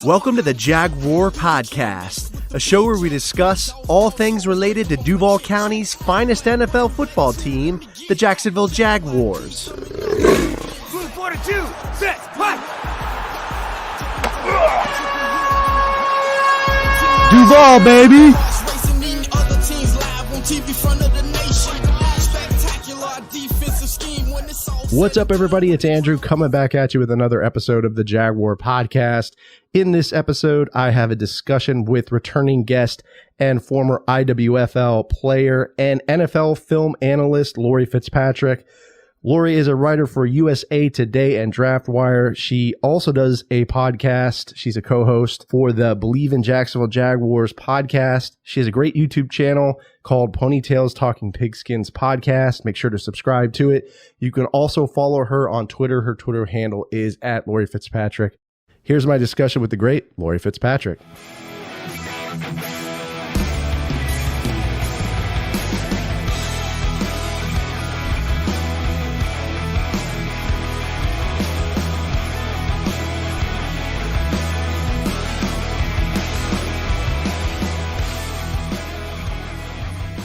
Welcome to the Jaguar Podcast, a show where we discuss all things related to Duval County's finest NFL football team, the Jacksonville Jaguars. Move 42, set, fight! Duval, baby! What's up, everybody? It's Andrew coming back at you with another episode of the Jaguar Podcast. In this episode, I have a discussion with returning guest and former IWFL player and NFL film analyst, LAURIE FITZPATRICK. LAURIE is a writer for USA Today and DraftWire. She also does a podcast. She's a co-host for the Believe in Jacksonville Jaguars podcast. She has a great YouTube channel called Ponytails Talking Pigskins Podcast. Make sure to subscribe to it. You can also follow her on Twitter. Her Twitter handle is @LAURIE FITZPATRICK. Here's my discussion with the great LAURIE FITZPATRICK.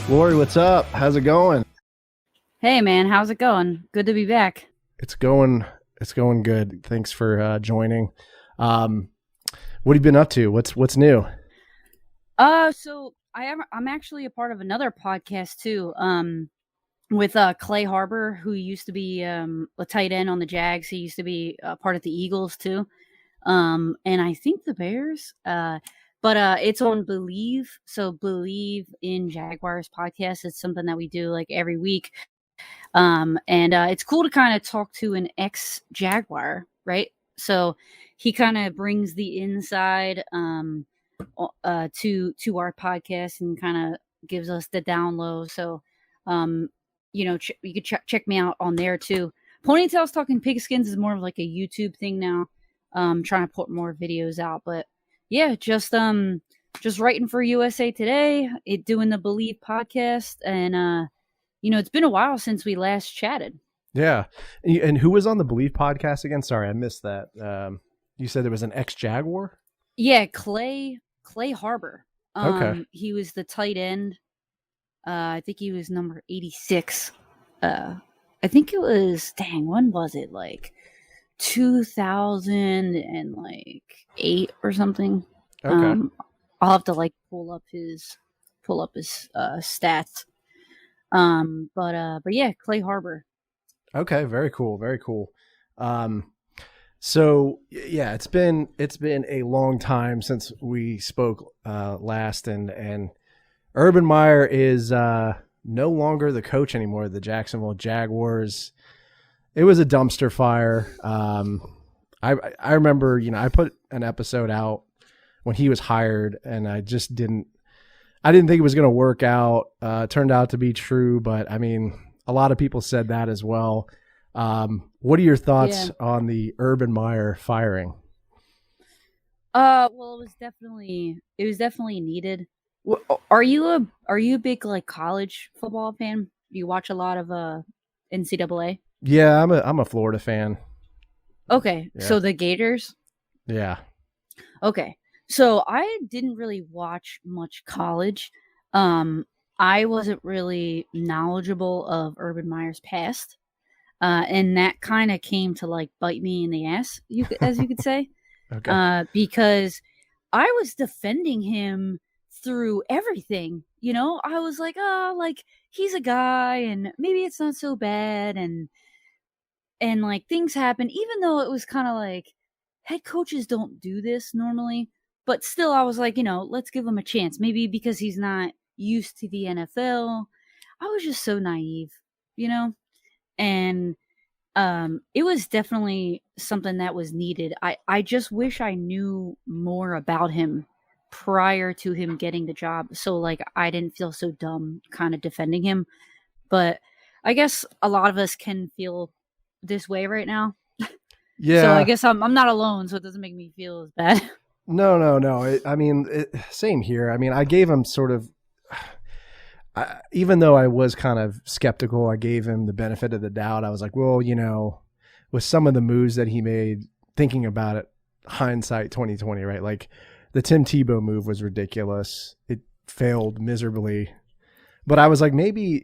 LAURIE, what's up? How's it going? Hey man, how's it going? Good to be back. It's going good. Thanks for joining. What have you been up to? What's new? So I'm actually a part of another podcast too. With Clay Harbor, who used to be a tight end on the Jags. He used to be part of the Eagles too. And I think the Bears. But it's on Believe. So Believe in Jaguars podcast. It's something that we do like every week. And it's cool to kind of talk to an ex-Jaguar, right? So he kind of brings the inside to our podcast and kind of gives us the down low. So, you could check me out on there too. Ponytails Talking Pigskins is more of like a YouTube thing now. Trying to put more videos out, but yeah, just writing for USA Today, doing the Believe podcast, and it's been a while since we last chatted. Yeah, and who was on the Believe podcast again? Sorry, I missed that. You said there was an ex-Jaguar? Yeah, Clay Harbor. Okay. He was the tight end. I think he was number 86. I think it was, when was it? Like 2008 or something. Okay. I'll have to like pull up his stats. But yeah, Clay Harbor. Okay, very cool, very cool. So yeah, it's been a long time since we spoke last, and Urban Meyer is no longer the coach anymore of the Jacksonville Jaguars. It was a dumpster fire. I remember, I put an episode out when he was hired, and I didn't think it was going to work out. Turned out to be true, but I mean, a lot of people said that as well. What are your thoughts on the Urban Meyer firing? Well, it was definitely needed. Are you a big like college football fan? Do you watch a lot of NCAA? Yeah, I'm a Florida fan. Okay, Yeah. So the Gators? Yeah. Okay, so I didn't really watch much college. I wasn't really knowledgeable of Urban Meyer's past, and that kind of came to like bite me in the ass, as you could say. Okay. Because I was defending him through everything. I was like, like he's a guy, and maybe it's not so bad, and like things happen, even though it was kind of like head coaches don't do this normally, but still I was like, let's give him a chance. Maybe because he's not used to the NFL. I was just so naive, and it was definitely something that was needed. I just wish I knew more about him prior to him getting the job. So like I didn't feel so dumb kind of defending him. But I guess a lot of us can feel this way right now. Yeah. So I guess I'm not alone, so it doesn't make me feel as bad. No. Same here. I mean, I gave him sort of, even though I was kind of skeptical, I gave him the benefit of the doubt. I was like, well, with some of the moves that he made, thinking about it hindsight 2020, right? Like the Tim Tebow move was ridiculous. It failed miserably. But I was like, maybe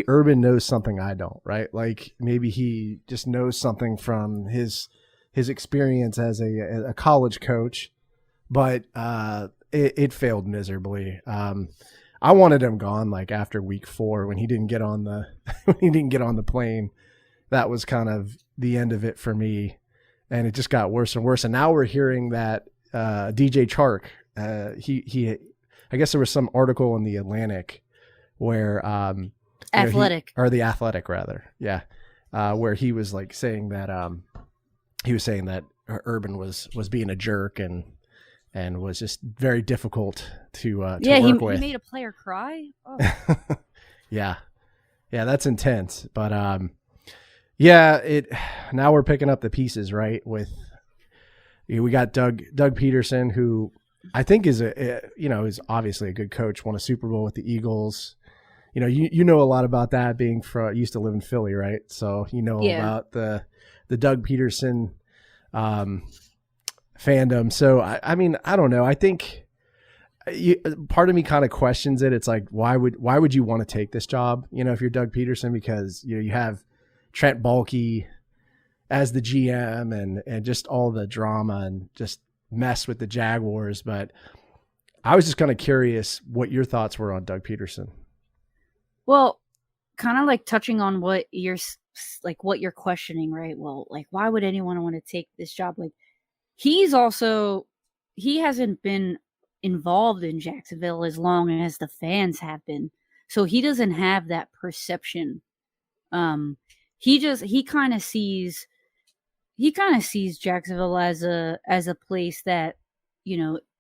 Urban knows something I don't, right? Like maybe he just knows something from his experience as a college coach, but it failed miserably. I wanted him gone like after week 4 when he didn't get on the plane. That was kind of the end of it for me, and it just got worse and worse. And now we're hearing that DJ Chark, I guess there was some article in the Atlantic where Athletic or the Athletic rather, yeah, where he was like saying that Urban was being a jerk and was just very difficult to work with. He made a player cry. Oh. yeah, that's intense. But now we're picking up the pieces, right? With we got Doug Peterson, who I think is is obviously a good coach. Won a Super Bowl with the Eagles. You know a lot about that, being used to live in Philly, right? So about the Doug Peterson fandom. So I mean, I don't know. I think part of me kind of questions it. It's like, why would you want to take this job? If you're Doug Peterson, because you have Trent Baalke as the GM and just all the drama and just mess with the Jaguars. But I was just kind of curious what your thoughts were on Doug Peterson. Well, kind of like touching on what you're questioning, right? Well, like, why would anyone want to take this job? Like, he hasn't been involved in Jacksonville as long as the fans have been. So he doesn't have that perception. He kind of sees Jacksonville as a place that,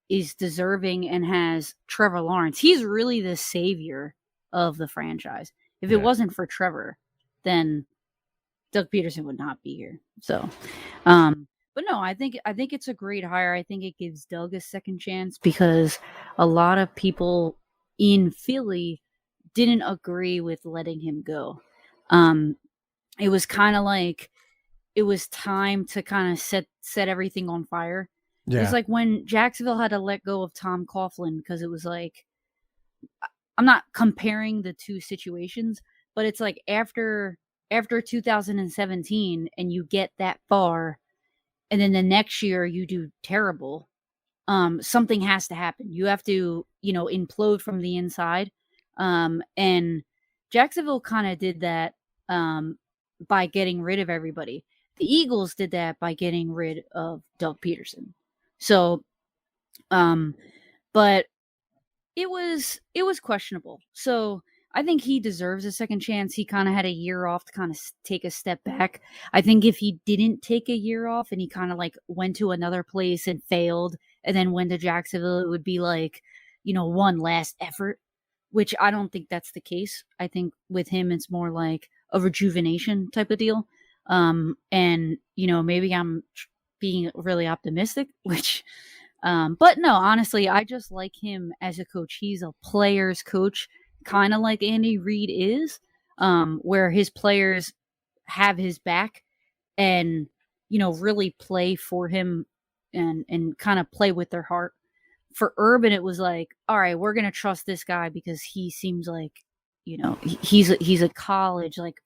is deserving and has Trevor Lawrence. He's really the savior of the franchise. If it wasn't for Trevor, then Doug Peterson would not be here. So, but no, I think it's a great hire. I think it gives Doug a second chance because a lot of people in Philly didn't agree with letting him go. It was kind of like it was time to kind of set everything on fire. Yeah. It's like when Jacksonville had to let go of Tom Coughlin because it was like, I'm not comparing the two situations, but it's like after 2017 and you get that far and then the next year you do terrible, something has to happen. You have to, implode from the inside. And Jacksonville kind of did that by getting rid of everybody. The Eagles did that by getting rid of Doug Peterson. So, but it was questionable. So I think he deserves a second chance. He kind of had a year off to kind of take a step back. I think if he didn't take a year off and he kind of like went to another place and failed and then went to Jacksonville, it would be like, one last effort, which I don't think that's the case. I think with him, it's more like a rejuvenation type of deal. And, maybe I'm being really optimistic, which, but no, honestly, I just like him as a coach. He's a player's coach, kind of like Andy Reid is, where his players have his back and, really play for him and kind of play with their heart. For Urban, it was like, all right, we're going to trust this guy because he seems like, he's a college like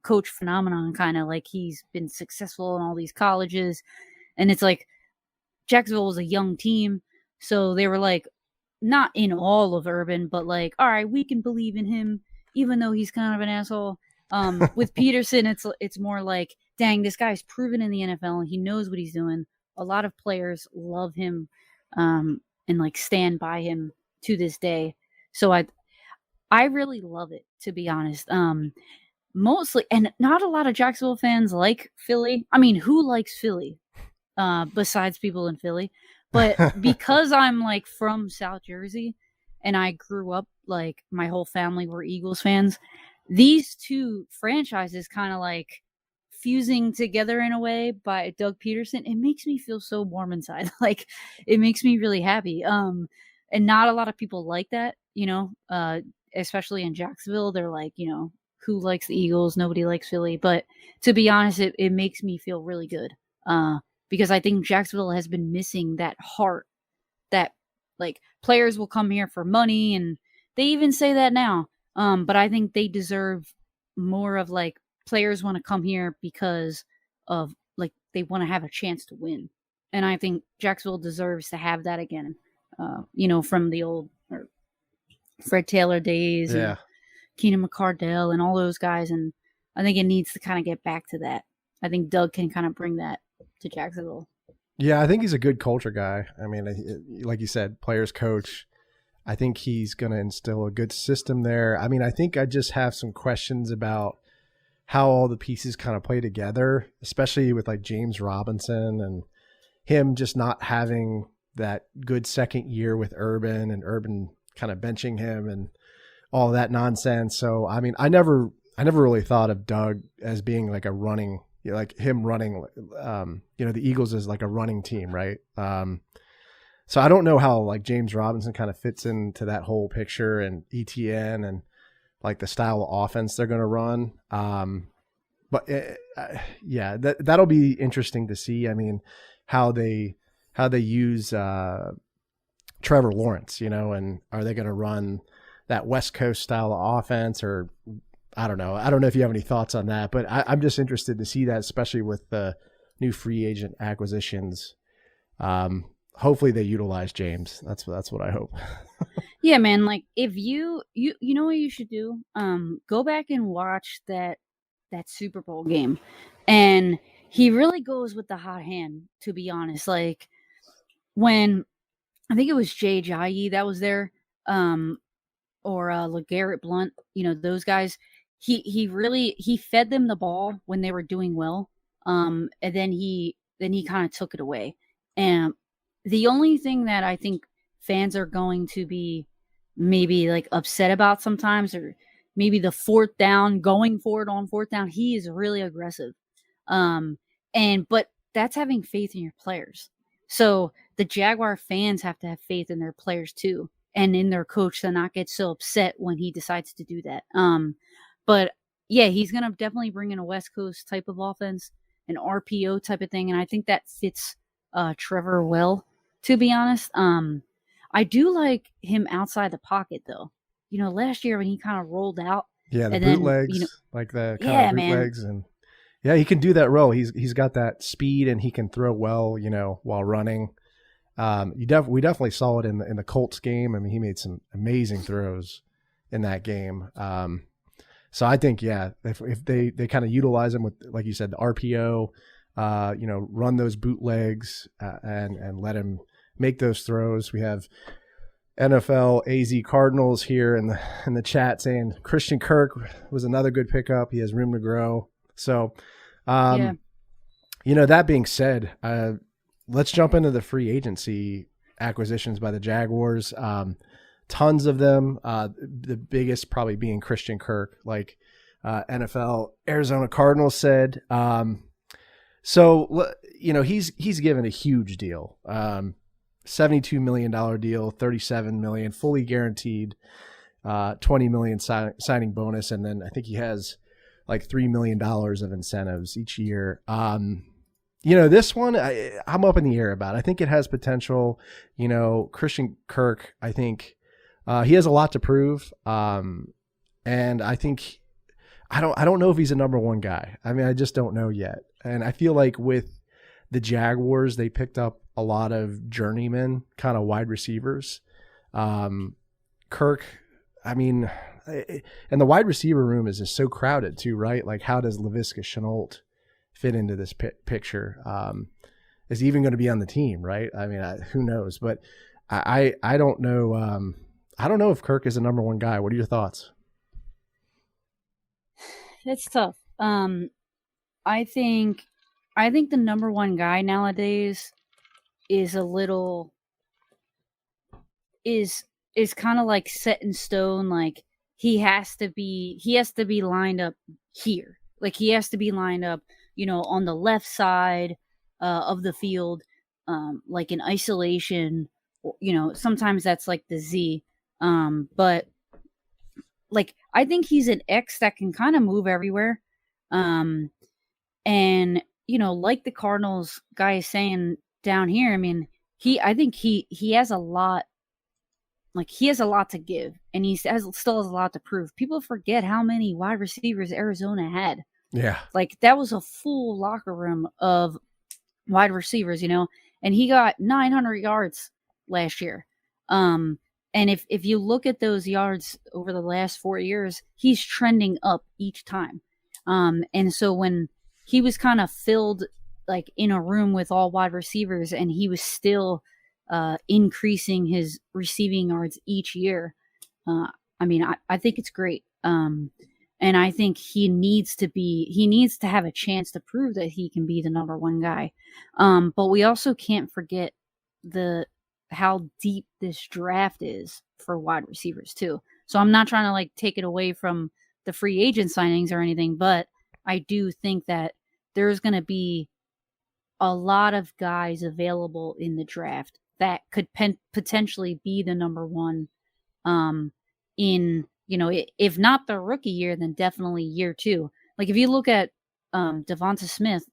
coach phenomenon, kind of like he's been successful in all these colleges. And it's like Jacksonville was a young team, so they were like not in all of Urban, but like, all right, we can believe in him even though he's kind of an asshole. With Peterson, it's more like, dang, this guy's proven in the NFL and he knows what he's doing. A lot of players love him and like stand by him to this day. So I really love it, to be honest. Mostly, and not a lot of Jacksonville fans like Philly. I mean, who likes Philly besides people in Philly? But because I'm like from South Jersey and I grew up, like my whole family were Eagles fans, these two franchises kind of like fusing together in a way by Doug Peterson, it makes me feel so warm inside. Like it makes me really happy. And not a lot of people like that, especially in Jacksonville. They're like, who likes the Eagles? Nobody likes Philly. But to be honest, it makes me feel really good. because I think Jacksonville has been missing that heart that like players will come here for money, and they even say that now. But I think they deserve more of like players want to come here because of like they want to have a chance to win. And I think Jacksonville deserves to have that again. From the old Fred Taylor days and Keenan McCardell and all those guys. And I think it needs to kind of get back to that. I think Doug can kind of bring that to Jacksonville. Yeah, I think he's a good culture guy. I mean, like you said, players coach. I think he's going to instill a good system there. I mean, I think I just have some questions about how all the pieces kind of play together, especially with like James Robinson and him just not having that good second year with Urban and Urban kind of benching him and all that nonsense. So, I mean, I never really thought of Doug as being like a running, like him running, the Eagles is like a running team, right? So I don't know how like James Robinson kind of fits into that whole picture and ETN and like the style of offense they're going to run. That'll be interesting to see. I mean, how they use Trevor Lawrence, and are they going to run that West Coast style of offense, or I don't know. I don't know if you have any thoughts on that, but I'm just interested to see that, especially with the new free agent acquisitions. Hopefully they utilize James. That's what I hope. Yeah, man. Like if you know what you should do? Go back and watch that Super Bowl game. And he really goes with the hot hand, to be honest. Like when I think it was Jay Ajayi that was there, or LeGarrette Blount, those guys. He fed them the ball when they were doing well. And then he kind of took it away. And the only thing that I think fans are going to be maybe like upset about sometimes, or maybe the fourth down, going for it on fourth down, he is really aggressive. But that's having faith in your players. So the Jaguar fans have to have faith in their players too, and in their coach to not get so upset when he decides to do that. But yeah, he's going to definitely bring in a West Coast type of offense, an RPO type of thing. And I think that fits Trevor well, to be honest. I do like him outside the pocket though. Last year when he kind of rolled out. Yeah, the bootlegs, like the kind of bootlegs. And yeah, he can do that role. He's got that speed and he can throw well, while running. We definitely saw it in the Colts game. I mean, he made some amazing throws in that game. So I think, if they kind of utilize him with, like you said, the RPO, run those bootlegs and let him make those throws. We have NFL AZ Cardinals here in the chat saying Christian Kirk was another good pickup. He has room to grow. So, that being said, let's jump into the free agency acquisitions by the Jaguars. Tons of them. The biggest probably being Christian Kirk, like NFL Arizona Cardinals said. So he's given a huge deal. $72 million deal, $37 million fully guaranteed, $20 million signing bonus, and then I think he has like $3 million of incentives each year. This one I'm up in the air about. I think it has potential. Christian Kirk, I think he has a lot to prove, and I think I don't know if he's a number one guy. I mean, I just don't know yet. And I feel like with the Jaguars, they picked up a lot of journeyman kind of wide receivers. Kirk, I mean, and the wide receiver room is just so crowded too, right? Like, how does Laviska Shenault fit into this picture? Is he even going to be on the team, right? I mean, who knows? But I don't know. I don't know if Kirk is a number one guy. What are your thoughts? It's tough. I think the number one guy nowadays is a little is kind of like set in stone. Like he has to be lined up here. Like he has to be lined up, on the left side of the field, like in isolation. Sometimes that's like the Z. But like I think he's an X that can kind of move everywhere. And like the Cardinals guy is saying down here, I mean, I think he has a lot. Like, he has a lot to give, and still has a lot to prove. People forget how many wide receivers Arizona had. Yeah. Like, that was a full locker room of wide receivers, and he got 900 yards last year. And if you look at those yards over the last 4 years, he's trending up each time. And so when he was kind of filled, like, in a room with all wide receivers, and he was still increasing his receiving yards each year. I mean, I think it's great. And I think he needs to have a chance to prove that he can be the number one guy. But we also can't forget how deep this draft is for wide receivers too. So I'm not trying to like take it away from the free agent signings or anything, but I do think that there's going to be a lot of guys available in the draft that could potentially be the number one in, if not the rookie year, then definitely year 2. Like, if you look at Devonta Smith,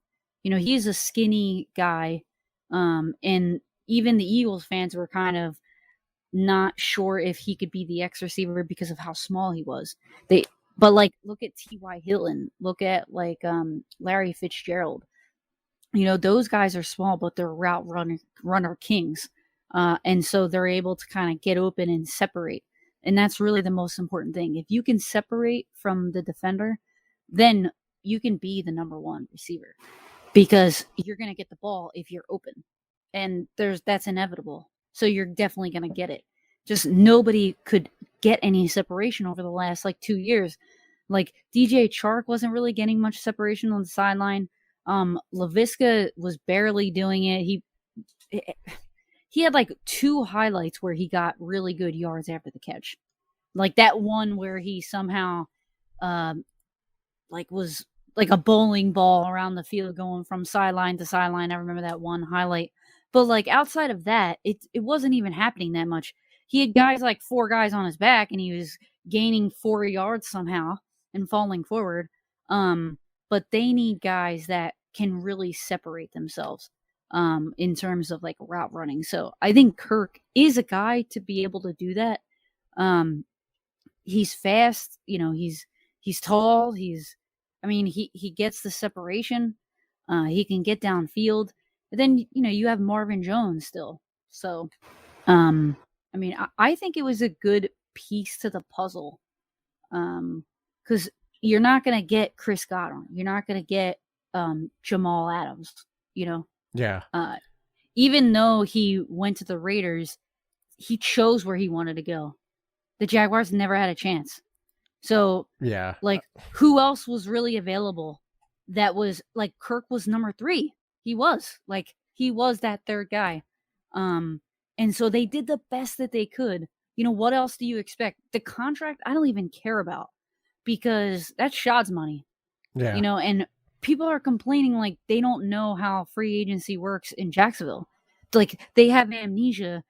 he's a skinny guy, and even the Eagles fans were kind of not sure if he could be the X receiver because of how small he was. But like, look at T.Y. Hilton, look at like Larry Fitzgerald. Those guys are small, but they're route runner kings. And so they're able to kind of get open and separate. And that's really the most important thing. If you can separate from the defender, then you can be the number one receiver because you're going to get the ball if you're open. And that's inevitable. So you're definitely going to get it. Just nobody could get any separation over the last 2 years. Like, DJ Chark wasn't really getting much separation on the sideline. LaVisca was barely doing it. He had 2 highlights where he got really good yards after the catch. Like that one where he somehow was like a bowling ball around the field going from sideline to sideline. I remember that one highlight. But outside of that, it wasn't even happening that much. He had guys 4 guys on his back, and he was gaining 4 yards somehow and falling forward. But they need guys that can really separate themselves in terms of route running. So I think Kirk is a guy to be able to do that. He's fast, he's tall. He gets the separation. He can get downfield. But then, you have Marvin Jones still. So, I think it was a good piece to the puzzle. Because you're not going to get Chris Godwin. You're not going to get Jamal Adams, Yeah. Even though he went to the Raiders, he chose where he wanted to go. The Jaguars never had a chance. So, yeah. Who else was really available that was, Kirk was number 3. He was. He was that third guy. And so they did the best that they could. What else do you expect? The contract, I don't even care about because that's Shad's money. Yeah. And people are complaining they don't know how free agency works in Jacksonville. They have amnesia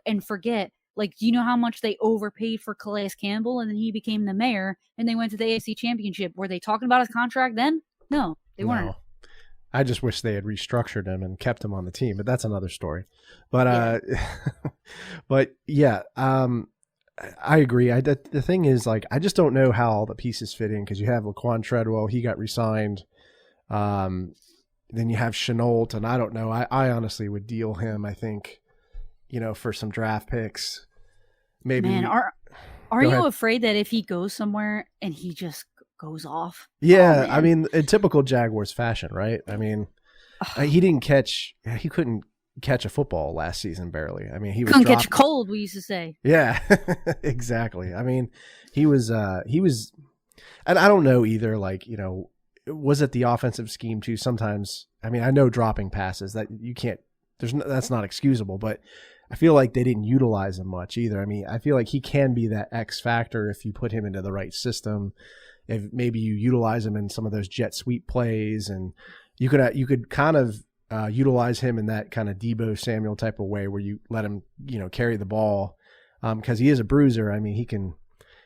and forget. Do you know how much they overpaid for Calais Campbell and then he became the mayor and they went to the AFC Championship? Were they talking about his contract then? No, they weren't. I just wish they had restructured him and kept him on the team, but that's another story. But I agree. The thing is, I just don't know how all the pieces fit in because you have Laquan Treadwell, he got re-signed. Then you have Chenault, and I don't know. I honestly would deal him, I think, for some draft picks. Maybe. Man, are you afraid that if he goes somewhere and he just goes off? Yeah, in typical Jaguars fashion, right? He couldn't catch a football last season barely. he was couldn't catch a cold, we used to say. Yeah, exactly. He was, and I don't know either, was it the offensive scheme too? Sometimes, I know dropping passes that you can't, that's not excusable, but I feel like they didn't utilize him much either. I feel like he can be that X factor if you put him into the right system. If maybe you utilize him in some of those jet sweep plays, and you could kind of utilize him in that kind of Deebo Samuel type of way where you let him, carry the ball because he is a bruiser.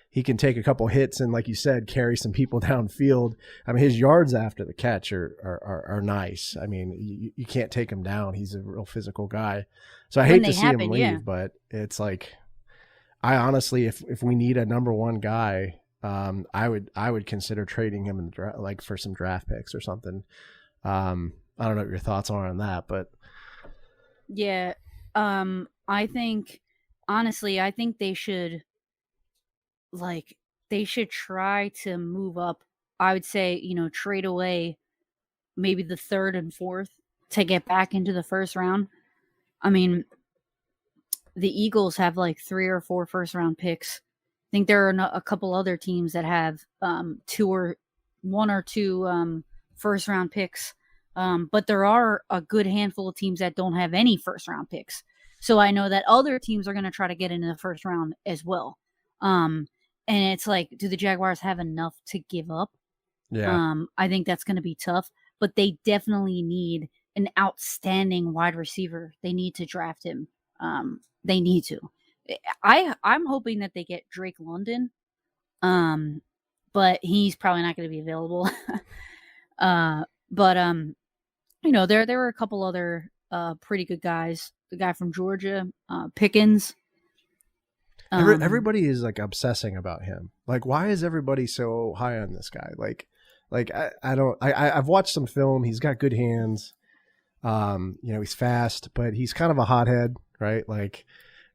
he can take a couple hits and, like you said, carry some people downfield. I mean, his yards after the catch are nice. I mean, you can't take him down. He's a real physical guy. So I hate to see him leave, but it's like, I honestly, if we need a number one guy, I would consider trading him in the draft, like for some draft picks or something. I don't know what your thoughts are on that, but yeah, I think honestly, I think they should try to move up. I would say, trade away maybe the third and fourth to get back into the first round. I mean, the Eagles have like 3 or 4 first round picks. I think there are a couple other teams that have 1 or 2 first round picks. But there are a good handful of teams that don't have any first round picks. So I know that other teams are going to try to get into the first round as well. And it's like, do the Jaguars have enough to give up? yeah, I think that's going to be tough, but they definitely need an outstanding wide receiver. They need to draft him. They need to. I'm hoping that they get Drake London, but he's probably not going to be available. But there were a couple other pretty good guys. The guy from Georgia, Pickens. everybody is like obsessing about him. Like, why is everybody so high on this guy? Like I've watched some film. He's got good hands. He's fast, but he's kind of a hothead, right? Like,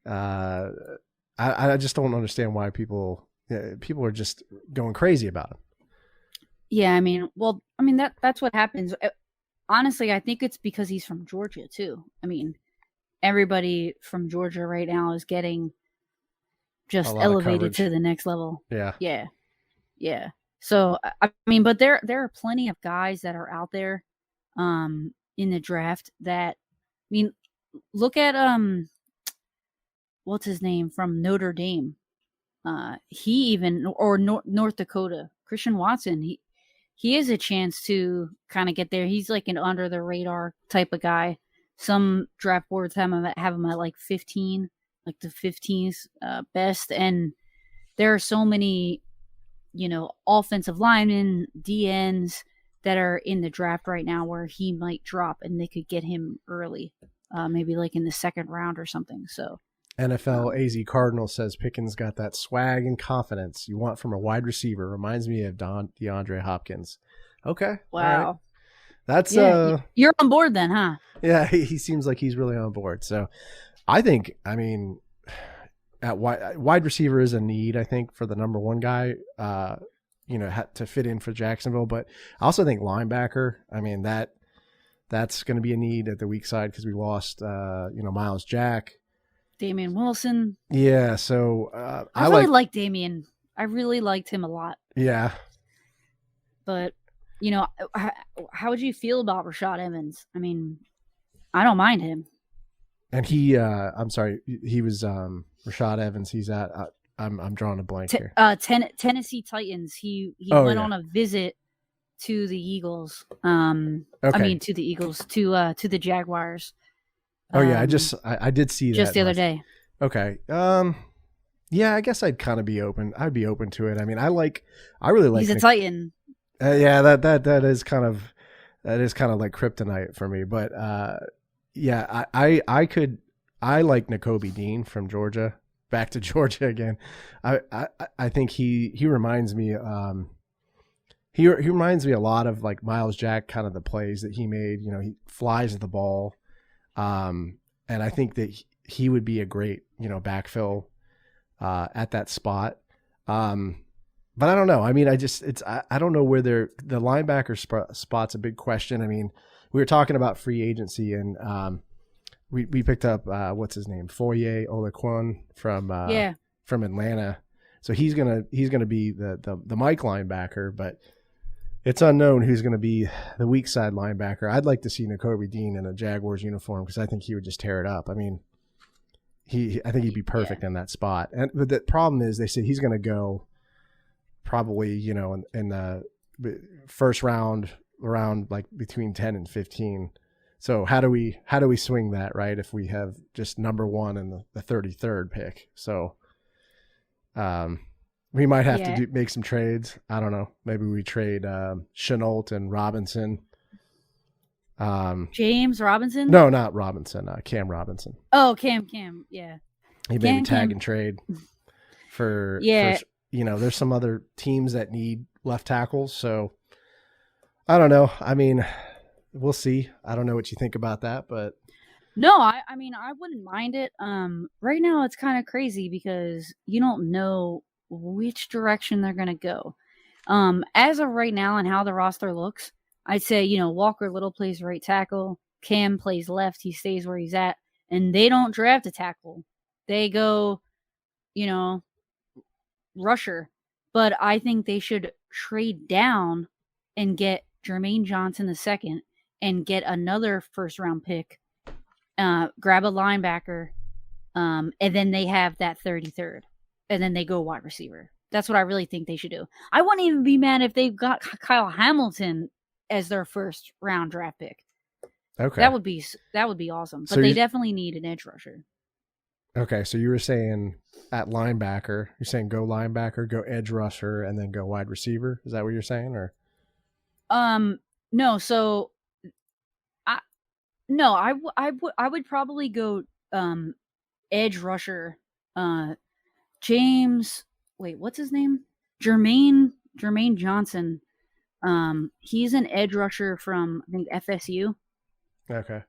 I just don't understand why people are just going crazy about him. Yeah, that's what happens. Honestly, I think it's because he's from Georgia too. I mean, everybody from Georgia right now is getting just elevated to the next level. Yeah. So but there are plenty of guys that are out there, in the draft that, look at what's his name from Notre Dame, North Dakota, Christian Watson. He has a chance to kind of get there. He's like an under the radar type of guy. Some draft boards have him at like 15, like the 15th best. And there are so many, offensive linemen, DNs that are in the draft right now where he might drop and they could get him early, maybe like in the second round or something. So NFL AZ Cardinal says Pickens got that swag and confidence you want from a wide receiver. Reminds me of DeAndre Hopkins. Okay. Wow. Right. That's you're on board then, huh? Yeah, he seems like he's really on board. So I think, at wide receiver is a need, I think, for the number one guy, to fit in for Jacksonville. But I also think linebacker, that's going to be a need at the weak side because we lost, Miles Jack. Damian Wilson. Yeah, so I really like Damian. I really liked him a lot. Yeah. But, how would you feel about Rashad Evans? I don't mind him. And he was Rashad Evans. He's at I'm drawing a blank here. Tennessee Titans. He went on a visit to the Eagles. Okay. To the Eagles, to the Jaguars. Oh yeah, I did see that just the other day. Okay. Yeah, I guess I'd kind of be open. I'd be open to it. I really like. He's a Titan. Yeah, that is kind of like kryptonite for me. But yeah, I like Nakobe Dean from Georgia. Back to Georgia again. I think he reminds me. He reminds me a lot of like Miles Jack, kind of the plays that he made. He flies the ball. And I think that he would be a great, backfill at that spot. But I don't know. I don't know where the linebacker spot's a big question. We were talking about free agency, and we picked up what's his name, Foye Oluokun from Atlanta. So he's gonna be the Mike linebacker, but it's unknown who's going to be the weak side linebacker. I'd like to see Nakobe Dean in a Jaguars uniform because I think he would just tear it up. I think he'd be perfect in that spot. But the problem is they say he's going to go probably, in the first round around like between 10 and 15. So how do we swing that, right? If we have just number one and the 33rd pick. So We might have to make some trades. I don't know. Maybe we trade Chenault and Robinson. James Robinson? No, not Robinson. Cam Robinson. Oh, Cam. Yeah. He maybe tag and trade for there's some other teams that need left tackles. So I don't know. I mean, we'll see. I don't know what you think about that, but no, I mean, I wouldn't mind it. Right now it's kind of crazy because you don't know which direction they're going to go. As of right now and how the roster looks, I'd say, Walker Little plays right tackle, Cam plays left, he stays where he's at, and they don't draft a tackle. They go, rusher. But I think they should trade down and get Jermaine Johnson II and get another first-round pick, grab a linebacker, and then they have that 33rd. And then they go wide receiver. That's what I really think they should do. I wouldn't even be mad if they got Kyle Hamilton as their first round draft pick. Okay. That would be awesome. But they definitely need an edge rusher. Okay, so you were saying at linebacker, you're saying go linebacker, go edge rusher, and then go wide receiver. Is that what you're saying, or? No. So, I would probably go edge rusher. James, wait, what's his name? Jermaine Johnson. He's an edge rusher from, I think, FSU. Okay.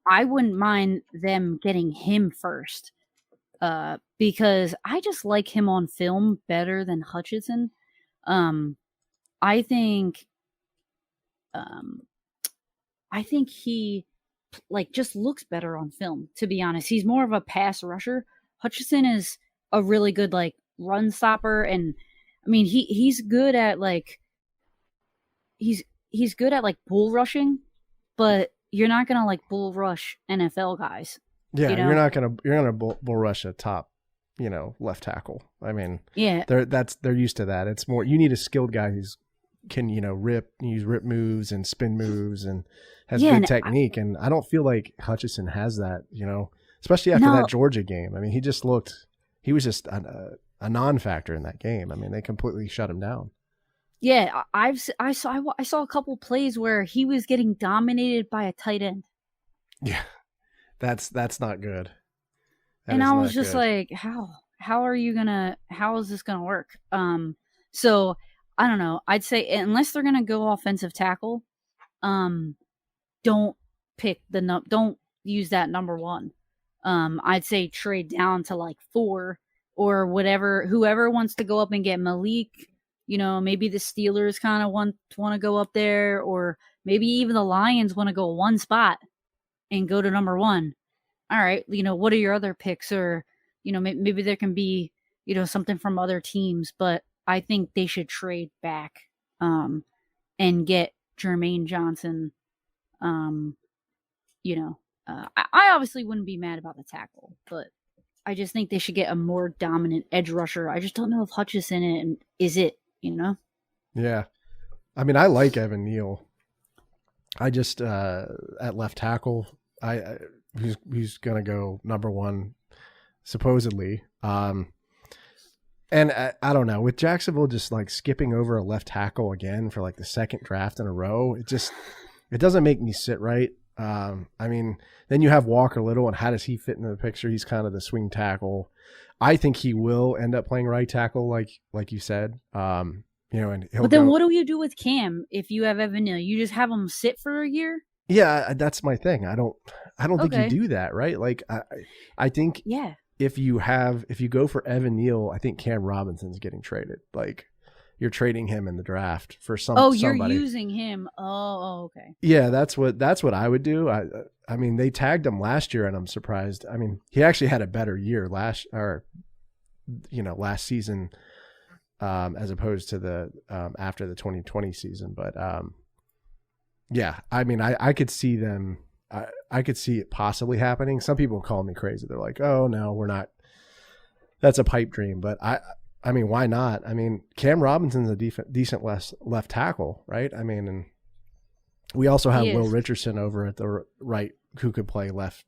I wouldn't mind them getting him first, because I just like him on film better than Hutchinson. I think he just looks better on film, to be honest. He's more of a pass rusher. Hutchinson is a really good run stopper, and I mean he's good at he's good at bull rushing, but you're not gonna bull rush NFL guys. Yeah, you're gonna bull rush a top, left tackle. I mean, yeah, they're used to that. It's more you need a skilled guy who's can use rip moves and spin moves and has good technique. And I don't feel like Hutchinson has that, especially after that Georgia game. I mean, he was just a non-factor in that game. I mean, they completely shut him down. Yeah, I saw a couple plays where he was getting dominated by a tight end. Yeah, that's not good. And I was just like, how is this gonna work? So I don't know. I'd say unless they're gonna go offensive tackle, don't use that number 1. I'd say trade down to 4 or whatever. Whoever wants to go up and get Malik, maybe the Steelers kind of want to go up there, or maybe even the Lions want to go one spot and go to number 1. All right, what are your other picks? Or, maybe there can be, something from other teams, but I think they should trade back and get Jermaine Johnson. I obviously wouldn't be mad about the tackle, but I just think they should get a more dominant edge rusher. I just don't know if Hutchinson is it, Yeah. I mean, I like Evan Neal. I just, at left tackle, he's going to go number 1, supposedly. And I don't know, with Jacksonville just skipping over a left tackle again for the second draft in a row, it doesn't make me sit right. I mean, then you have Walker Little, and how does he fit into the picture? He's kind of the swing tackle. I think he will end up playing right tackle, like you said. And but then what do you do with Cam if you have Evan Neal? You just have him sit for a year? Yeah, that's my thing. I don't think you do that, right? I think if you go for Evan Neal, I think Cam Robinson's getting traded. You're trading him in the draft for somebody. You're using him. Oh, okay. Yeah, that's what I would do. I mean, they tagged him last year, and I'm surprised. I mean, he actually had a better year last season, as opposed to the after the 2020 season. But yeah, I mean, I could see them. I could see it possibly happening. Some people call me crazy. They're like, "Oh no, we're not. That's a pipe dream." But I mean, why not? I mean, Cam Robinson's a decent left tackle, right? I mean, and we also have Will Richardson over at the right who could play left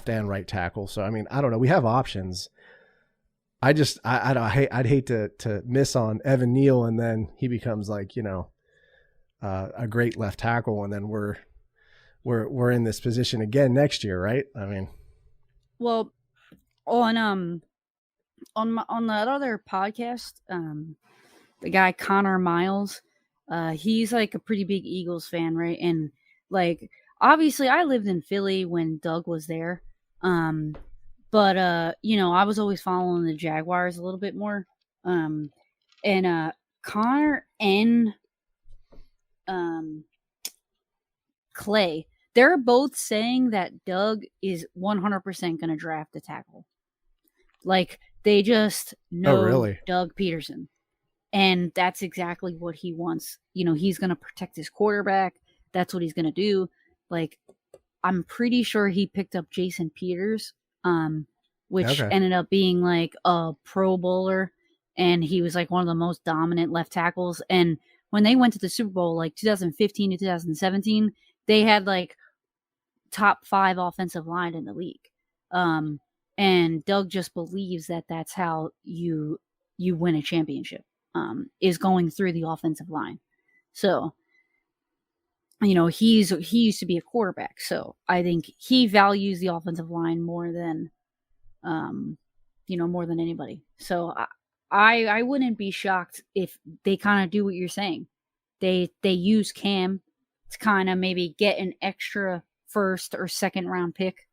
and right tackle. So, I mean, I don't know. We have options. I'd hate to miss on Evan Neal, and then he becomes like, a great left tackle, and then we're in this position again next year, right? I mean, well, on that other podcast, the guy Connor Miles, he's like a pretty big Eagles fan, right? And like obviously I lived in Philly when Doug was there. But I was always following the Jaguars a little bit more. And Connor and Clay, they're both saying that Doug is 100% going to draft a tackle. Like, they just know Doug Peterson. And that's exactly what he wants. He's going to protect his quarterback. That's what he's going to do. Like, I'm pretty sure he picked up Jason Peters, which ended up being like a Pro Bowler. And he was like one of the most dominant left tackles. And when they went to the Super Bowl, like 2015 to 2017, they had like top 5 offensive line in the league. And Doug just believes that that's how you win a championship, is going through the offensive line. So, he used to be a quarterback. So I think he values the offensive line more than anybody. So I wouldn't be shocked if they kind of do what you're saying. They use Cam to kind of maybe get an extra first or second round pick.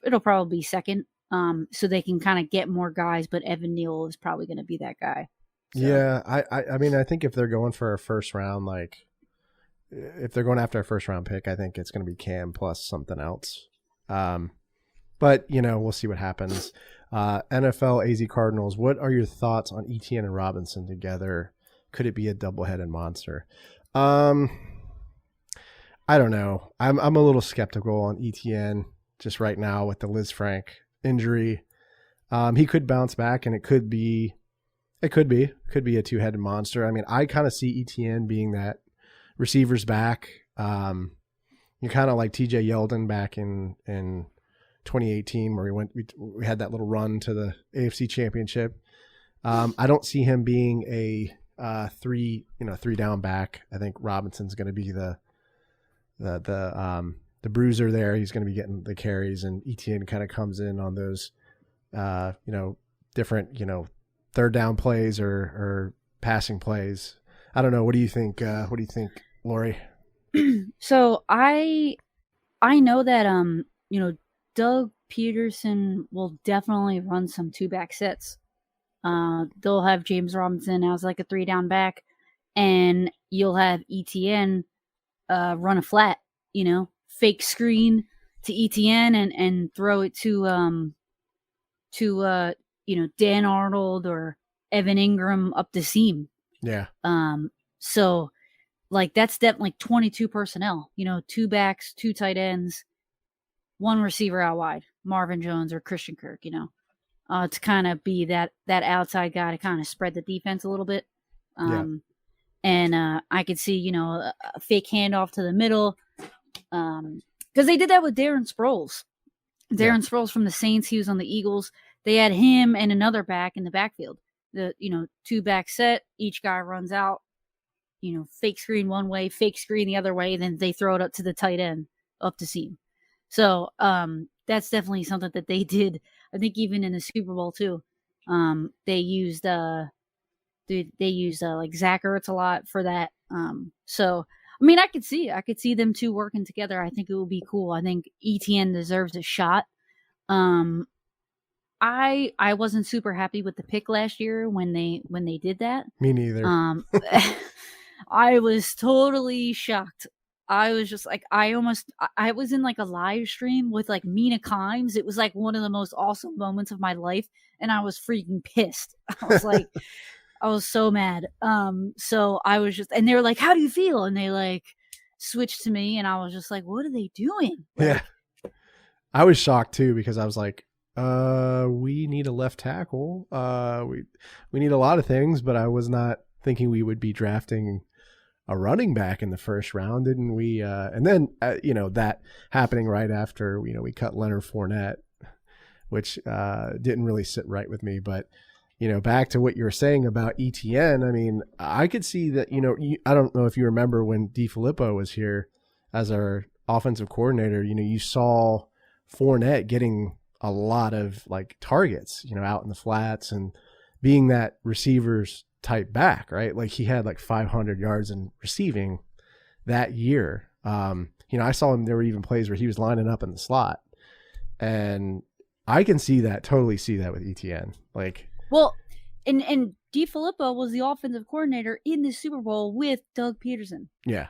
It'll probably be second, so they can kind of get more guys. But Evan Neal is probably going to be that guy. So. Yeah, I mean, I think if they're going for a first round, like if they're going after a first round pick, I think it's going to be Cam plus something else. But we'll see what happens. NFL AZ Cardinals. What are your thoughts on Etienne and Robinson together? Could it be a double-headed monster? I don't know. I'm a little skeptical on Etienne just right now with the Liz Frank injury. He could bounce back, and it could be a two-headed monster. I mean, I kind of see Etienne being that receiver's back. You're kind of like TJ Yeldon back in 2018 where we had that little run to the AFC Championship. I don't see him being a three down back. I think Robinson's going to be the bruiser there. He's going to be getting the carries, and Etienne kind of comes in on those different third down plays or passing plays. I don't know. What do you think? What do you think, Laurie? So I know that Doug Peterson will definitely run some 2-back sets. They'll have James Robinson as like a 3-down back, and you'll have Etienne run a flat, fake screen to Etienne and throw it to Dan Arnold or Evan Ingram up the seam. Yeah. So like that's definitely 22 personnel, 2 backs, 2 tight ends, 1 receiver out wide, Marvin Jones or Christian Kirk, to kind of be that outside guy to kind of spread the defense a little bit. And I could see, a fake handoff to the middle. Because they did that with Darren Sproles. Darren Sproles from the Saints, he was on the Eagles. They had him and another back in the backfield. The 2-back set, each guy runs out, fake screen one way, fake screen the other way, and then they throw it up to the tight end up the seam. So that's definitely something that they did. I think even in the Super Bowl too. They used like Zach Ertz a lot for that. So I mean, I could see them two working together. I think it would be cool. I think Etienne deserves a shot. I wasn't super happy with the pick last year when they did that. Me neither. I was totally shocked. I was just like, I was in like a live stream with like Mina Kimes. It was like one of the most awesome moments of my life. And I was freaking pissed. I was like, I was so mad. So I was just, and they were like, how do you feel? And they like switched to me and I was just like, what are they doing? Yeah. I was shocked too, because I was like, we need a left tackle. We need a lot of things, but I was not thinking we would be drafting a running back in the first round, didn't we? And then, that happening right after, we cut Leonard Fournette which didn't really sit right with me. But, back to what you were saying about ETN, I mean, I could see that, I don't know if you remember when DiFilippo was here as our offensive coordinator, you saw Fournette getting a lot of like targets, out in the flats and being that receivers type back, right? Like he had like 500 yards in receiving that year. I saw him, there were even plays where he was lining up in the slot, and I can totally see that with ETN. Like, well, and DiFilippo was the offensive coordinator in the Super Bowl with Doug Peterson. Yeah,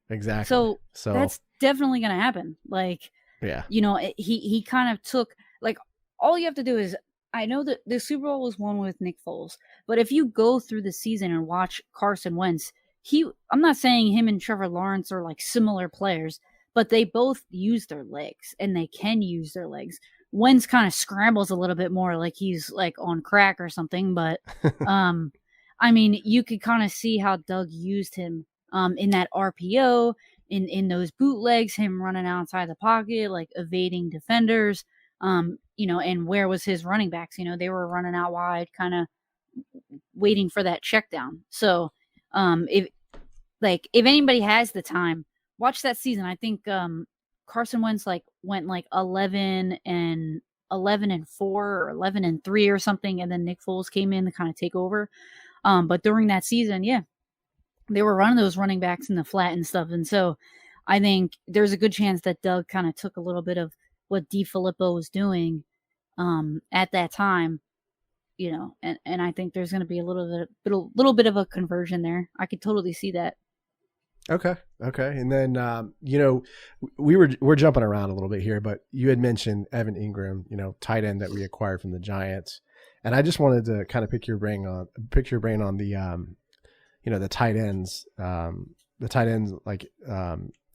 exactly. So that's definitely going to happen. Like, yeah, he kind of took, like, all you have to do is, I know that the Super Bowl was won with Nick Foles, but if you go through the season and watch Carson Wentz, I'm not saying him and Trevor Lawrence are like similar players, but they both use their legs, and they can use their legs. Wentz kind of scrambles a little bit more, like he's like on crack or something, but I mean, you could kind of see how Doug used him in that RPO, in those bootlegs, him running outside the pocket, like evading defenders, and where was his running backs? They were running out wide, kind of waiting for that check down. So if anybody has the time, watch that season. I think Carson Wentz went 11-4 or 11-3 or something, and then Nick Foles came in to kind of take over. But during that season, yeah, they were running those running backs in the flat and stuff. And so I think there's a good chance that Doug kind of took a little bit of what DiFilippo was doing at that time, and I think there's going to be a little bit of a conversion there. I could totally see that. Okay. And then, we're jumping around a little bit here, but you had mentioned Evan Ingram, tight end that we acquired from the Giants. And I just wanted to kind of pick your brain on the, the tight ends, like,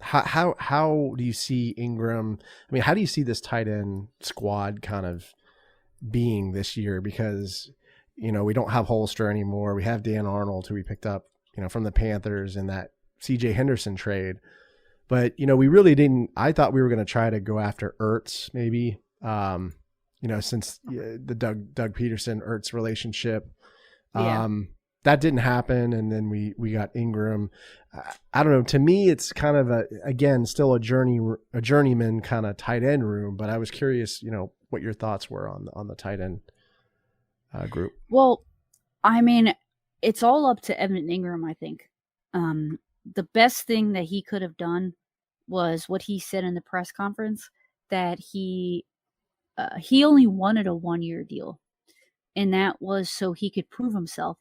how do you see Ingram? I mean, how do you see this tight end squad kind of being this year? Because, we don't have Holster anymore. We have Dan Arnold, who we picked up, from the Panthers in that CJ Henderson trade. But, we really didn't. I thought we were going to try to go after Ertz maybe, since the Doug Peterson Ertz relationship. Yeah. That didn't happen, and then we got Ingram. I don't know. To me, it's kind of still a journeyman kind of tight end room. But I was curious, what your thoughts were on the tight end group. Well, I mean, it's all up to Evan Ingram, I think. The best thing that he could have done was what he said in the press conference, that he only wanted a 1-year deal, and that was so he could prove himself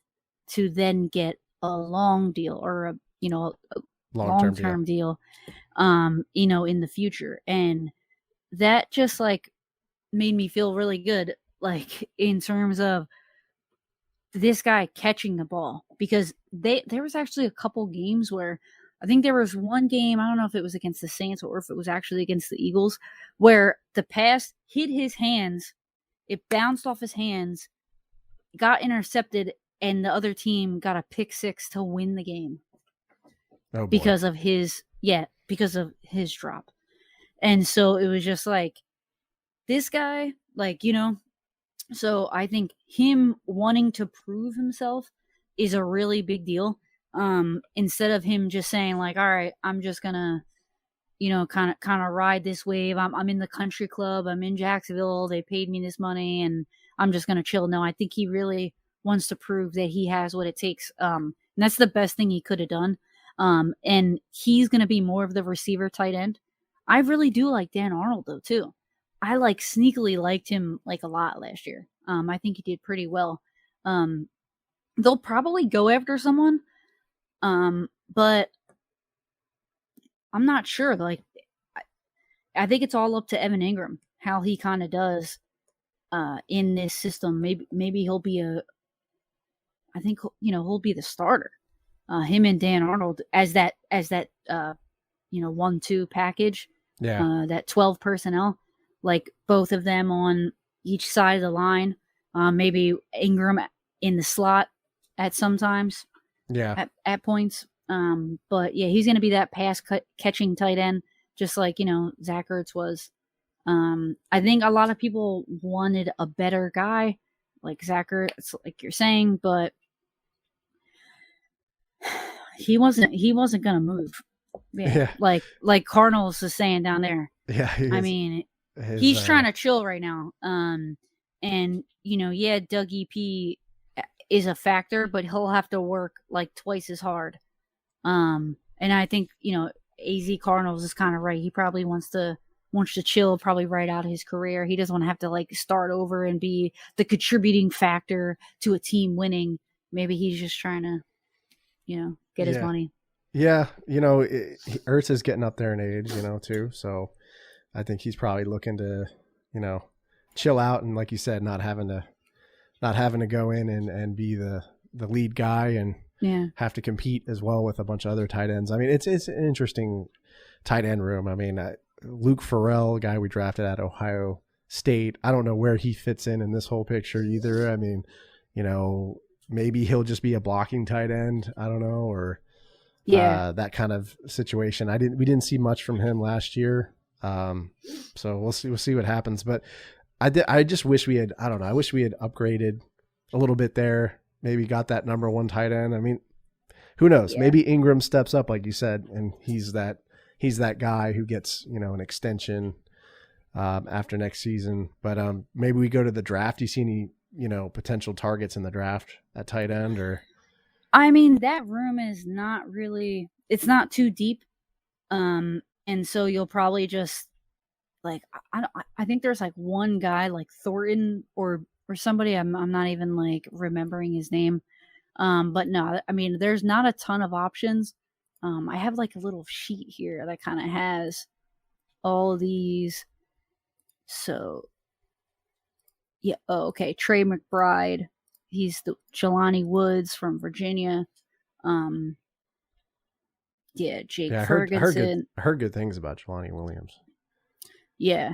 to then get a long deal, or a long-term deal, in the future. And that just made me feel really good, in terms of this guy catching the ball, because there was actually a couple games where, I think there was one game, I don't know if it was against the Saints or if it was actually against the Eagles, where the pass hit his hands, it bounced off his hands, got intercepted, and the other team got a pick six to win the game. Oh, because of his drop. And so it was just this guy, so I think him wanting to prove himself is a really big deal. Instead of him just saying all right, I'm just gonna, kind of ride this wave. I'm in the country club. I'm in Jacksonville. They paid me this money and I'm just gonna chill. No, I think he really wants to prove that he has what it takes. And that's the best thing he could have done. And he's going to be more of the receiver tight end. I really do like Dan Arnold though, too. I sneakily liked him a lot last year. I think he did pretty well. They'll probably go after someone. But I'm not sure. I think it's all up to Evan Ingram, how he kind of does, in this system. Maybe he'll be I think, he'll be the starter. Him and Dan Arnold as that 1-2 package. Yeah. That 12 personnel, both of them on each side of the line. Maybe Ingram in the slot at sometimes. Yeah. At points. But yeah, he's going to be that pass catching tight end, just Zach Ertz was. I think a lot of people wanted a better guy, like Zachary, like you're saying, but he wasn't gonna move. Yeah. Like Cardinals is saying down there. Yeah. I mean, he's trying to chill right now. And Doug EP is a factor, but he'll have to work like twice as hard. And I think AZ Cardinals is kind of right. He probably wants to chill, probably right out his career. He doesn't want to have to like start over and be the contributing factor to a team winning. Maybe he's just trying to, get his money. Yeah. Ertz is getting up there in age, too. So I think he's probably looking to, chill out. And like you said, not having to go in and be the lead guy and have to compete as well with a bunch of other tight ends. I mean, it's an interesting tight end room. I mean, Luke Farrell, a guy we drafted at Ohio State, I don't know where he fits in this whole picture either. I mean, maybe he'll just be a blocking tight end. I don't know, or that kind of situation. We didn't see much from him last year, so we'll see what happens. But I just wish we had. I don't know. I wish we had upgraded a little bit there. Maybe got that number one tight end. I mean, who knows? Yeah. Maybe Ingram steps up, like you said, and he's that guy who gets an extension after next season. But maybe we go to the draft. Do you see any potential targets in the draft at tight end? Or I mean, that room is not really. It's not too deep, and so you'll probably just like I think there's like one guy like Thornton or somebody. I'm not even like remembering his name. But no, I mean, there's not a ton of options. I have like a little sheet here that kind of has all of these. So, yeah. Oh, okay. Trey McBride. He's the Jelani Woods from Virginia. Jake Ferguson. I heard good things about Jelani Williams. Yeah.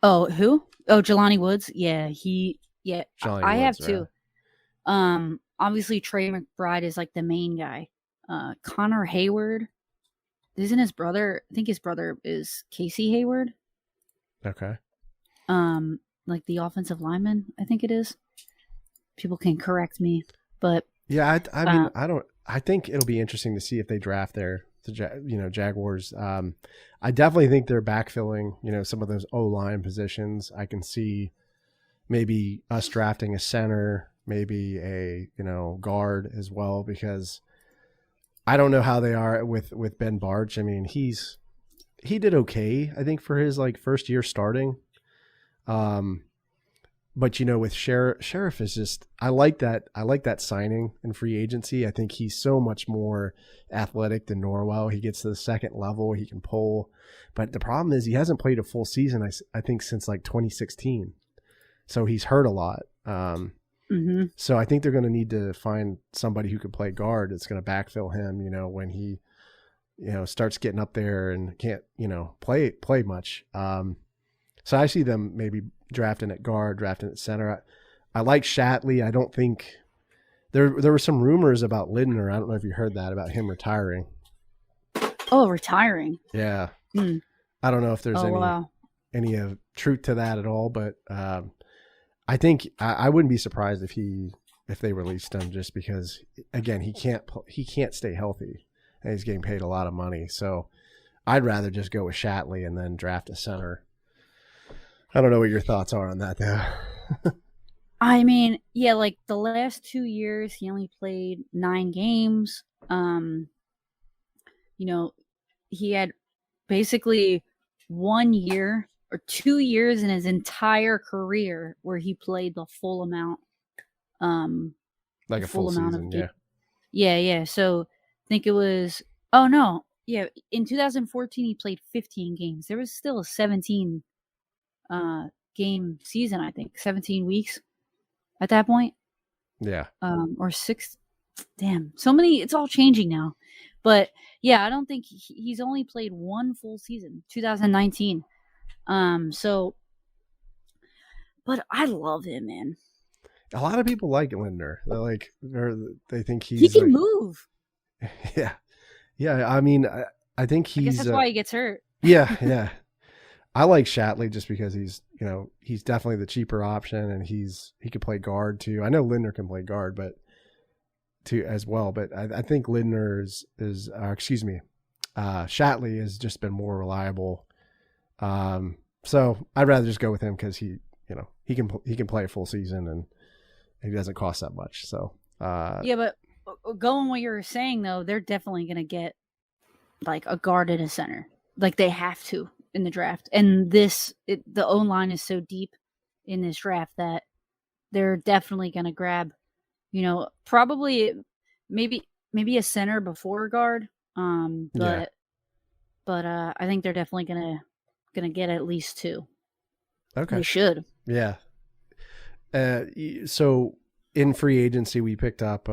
Oh, who? Oh, Jelani Woods. Yeah, I have too. Obviously Trey McBride is like the main guy. Connor Hayward, isn't his brother? I think his brother is Casey Hayward. Okay. Like the offensive lineman, I think it is. People can correct me, but yeah, I mean, I think it'll be interesting to see if they draft the Jaguars. I definitely think they're backfilling, some of those O-line positions. I can see maybe us drafting a center, maybe a, guard as well, because I don't know how they are with Ben Bartch. I mean, he did okay, I think, for his like first year starting. But with Sheriff is just, I like that signing in free agency. I think he's so much more athletic than Norwell. He gets to the second level, he can pull. But the problem is he hasn't played a full season, I think, since like 2016. So he's hurt a lot. So I think they're going to need to find somebody who can play guard that's going to backfill him, when he, starts getting up there and can't, play much. So I see them maybe drafting at guard, drafting at center. I like Shatley. I don't think there were some rumors about Lindner. I don't know if you heard that about him retiring. Oh, retiring. Yeah. I don't know if there's any truth to that at all, but I think I wouldn't be surprised if they released him, just because again he can't stay healthy and he's getting paid a lot of money. So I'd rather just go with Shatley and then draft a center. I don't know what your thoughts are on that, though. I mean, yeah, like the last 2 years, he only played 9 games. He had basically 1 year or 2 years in his entire career where he played the full amount. Like a full season, yeah. Yeah. So I think it was, oh no. Yeah. In 2014, he played 15 games. There was still a 17 game season, I think 17 weeks at that point. Yeah. Or 6. Damn, so many. It's all changing now, but yeah, I don't think he's only played 1 full season, 2019. So, but I love him, man. A lot of people like Lindner. They think he can move. Yeah. I mean, I think I guess that's why he gets hurt. Yeah. I like Shatley just because he's definitely the cheaper option, and he could play guard too. I know Lindner can play guard, but as well. But I think Lindner Shatley has just been more reliable. So I'd rather just go with him because he can play a full season and he doesn't cost that much. So yeah, but going what you were saying though, they're definitely gonna get like a guard and a center. Like they have to in the draft. And the O line is so deep in this draft that they're definitely gonna grab, probably maybe a center before a guard. But I think they're definitely gonna get at least two. Okay. They should. Yeah. So in free agency, we picked up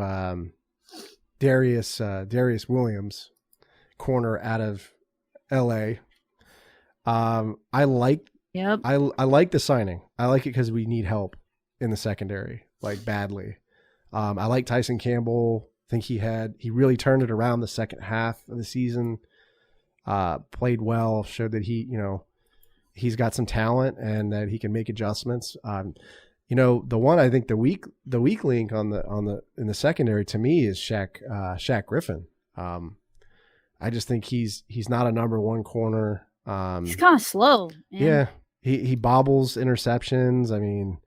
Darius Williams, corner out of LA. I like the signing. I like it because we need help in the secondary, like badly. I like Tyson Campbell. I think he really turned it around the second half of the season. Played well, showed that he's got some talent and that he can make adjustments. The one I think the weak link in the secondary to me is Shaq Griffin. I just think he's not a number one corner. He's kind of slow. Man. Yeah, he bobbles interceptions. I mean,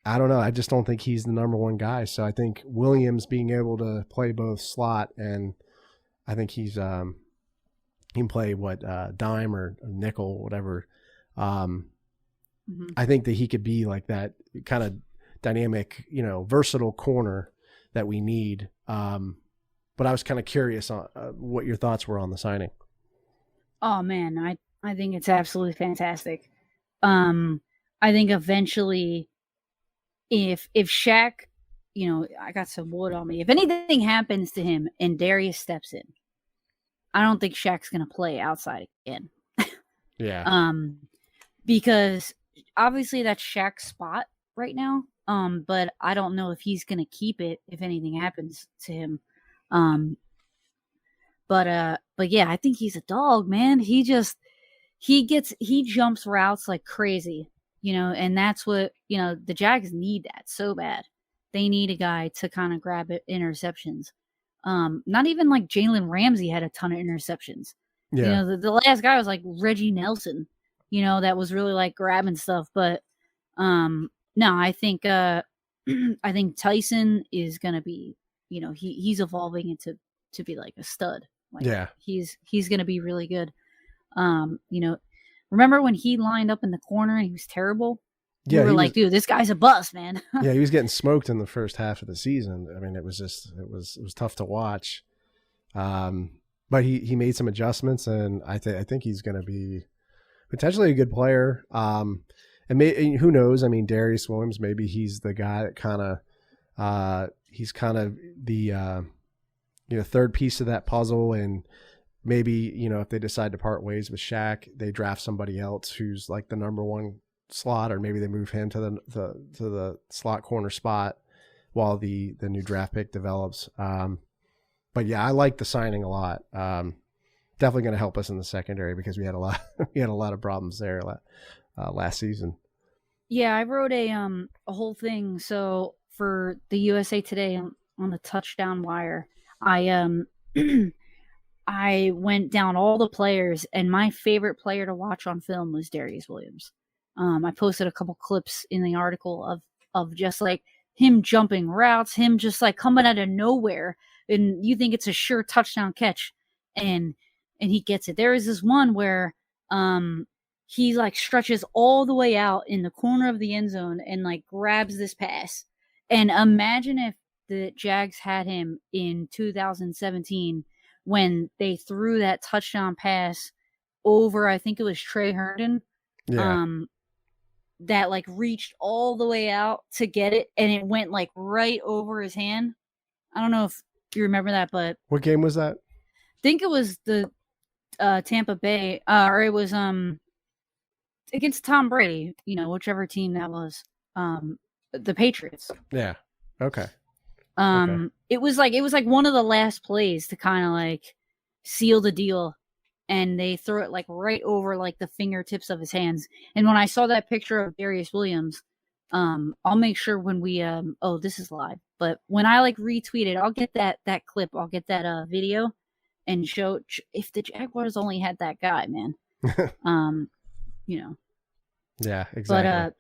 I don't know. I just don't think he's the number one guy. So I think Williams being able to play both slot and I think he can play dime or nickel, whatever. I think that he could be like that kind of dynamic, versatile corner that we need. But I was kind of curious on what your thoughts were on the signing. Oh man, I think it's absolutely fantastic. I think eventually, if Shaq, I got some wood on me. If anything happens to him and Darius steps in, I don't think Shaq's gonna play outside again. Yeah. Because obviously that's Shaq's spot right now. But I don't know if he's gonna keep it if anything happens to him. But yeah, I think he's a dog, man. He jumps routes like crazy, and that's what, the Jags need that so bad. They need a guy to kind of grab interceptions. Not even like Jalen Ramsey had a ton of interceptions. Yeah. The last guy was like Reggie Nelson, that was really like grabbing stuff. But no, I think Tyson is gonna be, he's evolving into to be like a stud. Like, yeah, he's gonna be really good. Remember when he lined up in the corner and he was terrible? Yeah, we were like, dude, this guy's a bust, man. Yeah, he was getting smoked in the first half of the season. I mean, it was tough to watch. But he made some adjustments, and I think he's going to be potentially a good player. And who knows? I mean, Darius Williams, maybe he's the guy that he's kind of the third piece of that puzzle, and maybe if they decide to part ways with Shaq, they draft somebody else who's like the number one slot, or maybe they move him to the slot corner spot while the new draft pick develops. But yeah, I like the signing a lot. Definitely going to help us in the secondary because we had a lot of problems there last season. Yeah, I wrote a whole thing. So for the USA Today on the touchdown wire, I I went down all the players, and my favorite player to watch on film was Darius Williams. I posted a couple clips in the article of just like him jumping routes, him just like coming out of nowhere, and you think it's a sure touchdown catch, and he gets it. There is this one where he like stretches all the way out in the corner of the end zone and like grabs this pass. And imagine if the Jags had him in 2017 when they threw that touchdown pass over, I think it was Trey Herndon. Yeah. That like reached all the way out to get it, and it went like right over his hand. I don't know if you remember that, but What game was that? I think it was the Tampa Bay, or it was against Tom Brady, whichever team that was. The Patriots. Yeah. Okay. It was like one of the last plays to kind of like seal the deal. and they throw it like right over like the fingertips of his hands. And when I saw that picture of Darius Williams, I'll make sure when we oh, this is live, but when I like retweet it, I'll get that clip, I'll get that video and show if the Jaguars only had that guy, man. You know. Yeah, exactly.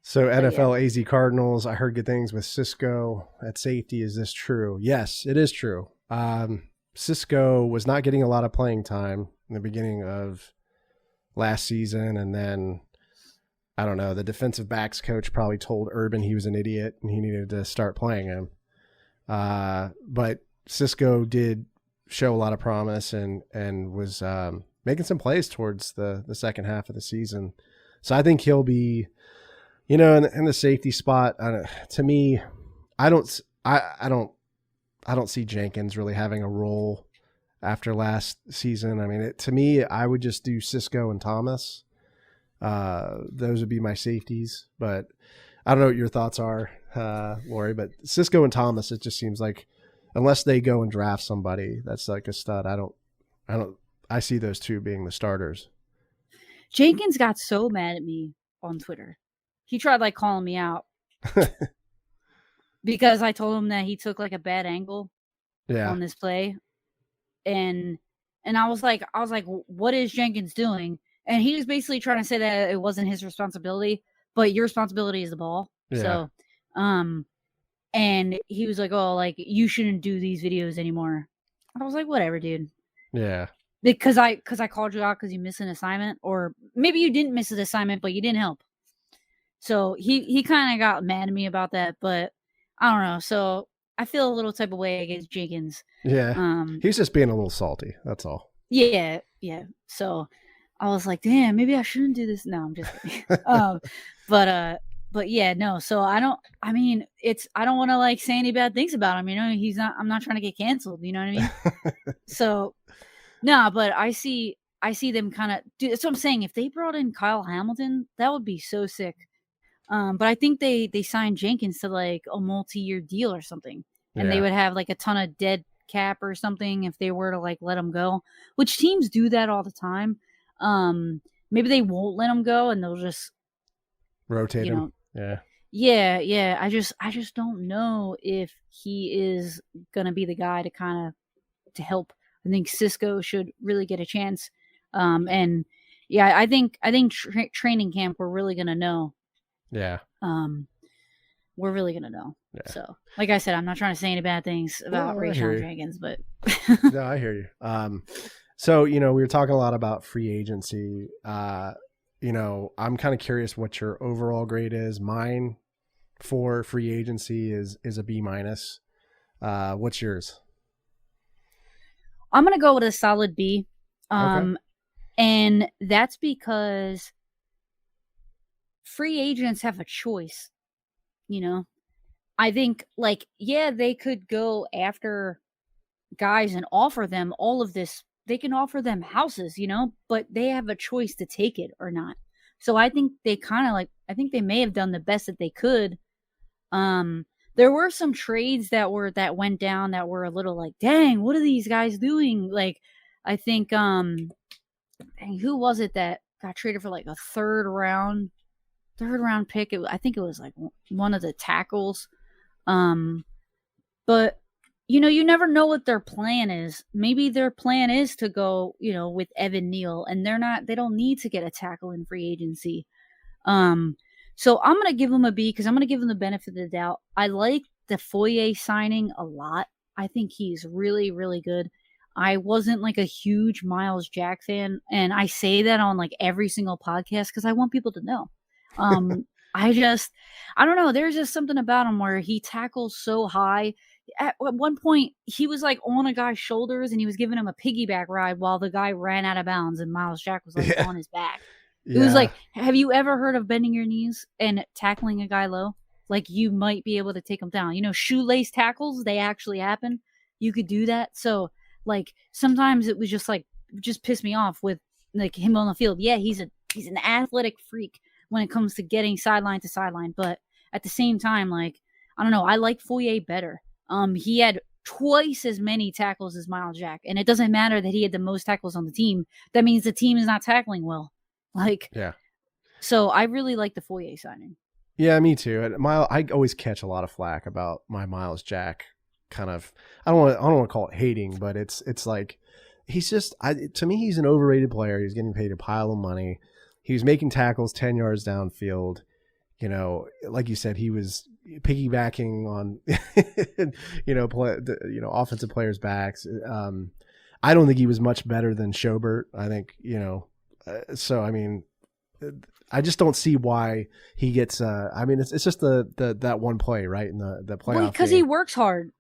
So NFL AZ Cardinals, I heard good things with Cisco at safety. Is this true? Yes, it is true. Cisco was not getting a lot of playing time in the beginning of last season, and then I don't know, the defensive backs coach probably told Urban he was an idiot and he needed to start playing him. But Cisco did show a lot of promise and was making some plays towards the second half of the season. So I think he'll be, you know, in the safety spot. To me, I don't see Jenkins really having a role after last season. I mean, to me, I would just do Cisco and Thomas. Those would be my safeties, but I don't know what your thoughts are, Laurie, but Cisco and Thomas, it just seems like unless they go and draft somebody that's like a stud, I see those two being the starters. Jenkins got so mad at me on Twitter. He tried like calling me out because I told him that he took like a bad angle on this play. And I was like, what is Jenkins doing? And he was basically trying to say that it wasn't his responsibility, but your responsibility is the ball. Yeah. So, and he was like, oh, like you shouldn't do these videos anymore. I was like, whatever, dude. Yeah. Because I called you out because you missed an assignment, or maybe you didn't miss an assignment, but you didn't help. So he kind of got mad at me about that, but I don't know. So I feel a little type of way against Jenkins. Yeah. He's just being a little salty. That's all. Yeah. Yeah. So I was like, damn, maybe I shouldn't do this. No, I'm just kidding. But yeah, no. So I don't want to like say any bad things about him. You know, I'm not trying to get canceled. You know what I mean? So no, but I see them kind of do. That's what I'm saying. If they brought in Kyle Hamilton, that would be so sick. But I think they signed Jenkins to like a multi-year deal or something, and they would have like a ton of dead cap or something if they were to like let him go. Which teams do that all the time. Maybe they won't let him go, and they'll just rotate him. Yeah. I just don't know if he is gonna be the guy to kind of to help. I think Cisco should really get a chance. And yeah, I think training camp we're really gonna know. Yeah. We're really gonna know. Yeah. So, like I said, I'm not trying to say any bad things about Rayshon Jenkins, but no, I hear you. So you know, we were talking a lot about free agency. You know, I'm kind of curious what your overall grade is. Mine for free agency is a B-. What's yours? I'm going to go with a solid B. Okay. And that's because free agents have a choice, you know? I think, like, yeah, they could go after guys and offer them all of this. They can offer them houses, you know, but they have a choice to take it or not. So I think they kind of I think they may have done the best that they could. There were some trades that went down that were a little like, dang, what are these guys doing? Like, I think, who was it that got traded for like a third round pick? I think it was like one of the tackles. But you know, you never know what their plan is. Maybe their plan is to go, you know, with Evan Neal, and they don't need to get a tackle in free agency. So I'm going to give him a B because I'm going to give him the benefit of the doubt. I like the Foye signing a lot. I think he's really, really good. I wasn't like a huge Miles Jack fan, and I say that on like every single podcast because I want people to know. I don't know. There's just something about him where he tackles so high. At one point, he was like on a guy's shoulders and he was giving him a piggyback ride while the guy ran out of bounds and Miles Jack was like on his back. It was like, have you ever heard of bending your knees and tackling a guy low? Like, you might be able to take him down. You know, shoelace tackles, they actually happen. You could do that. So, like, sometimes it was just pissed me off with, like, him on the field. Yeah, he's an athletic freak when it comes to getting sideline to sideline. But at the same time, like, I don't know, I like Foye better. He had twice as many tackles as Miles Jack. And it doesn't matter that he had the most tackles on the team. That means the team is not tackling well. So I really like the Foye signing. Yeah, me too. I always catch a lot of flack about my Miles Jack kind of. I don't want to call it hating, but it's like he's just. To me, he's an overrated player. He's getting paid a pile of money. He was making tackles 10 yards downfield. You know, like you said, he was piggybacking on offensive players' backs. I don't think he was much better than Schobert. I think so. I mean, I just don't see why he gets. It's just that one play, right, in the playoff. Well, because he works hard,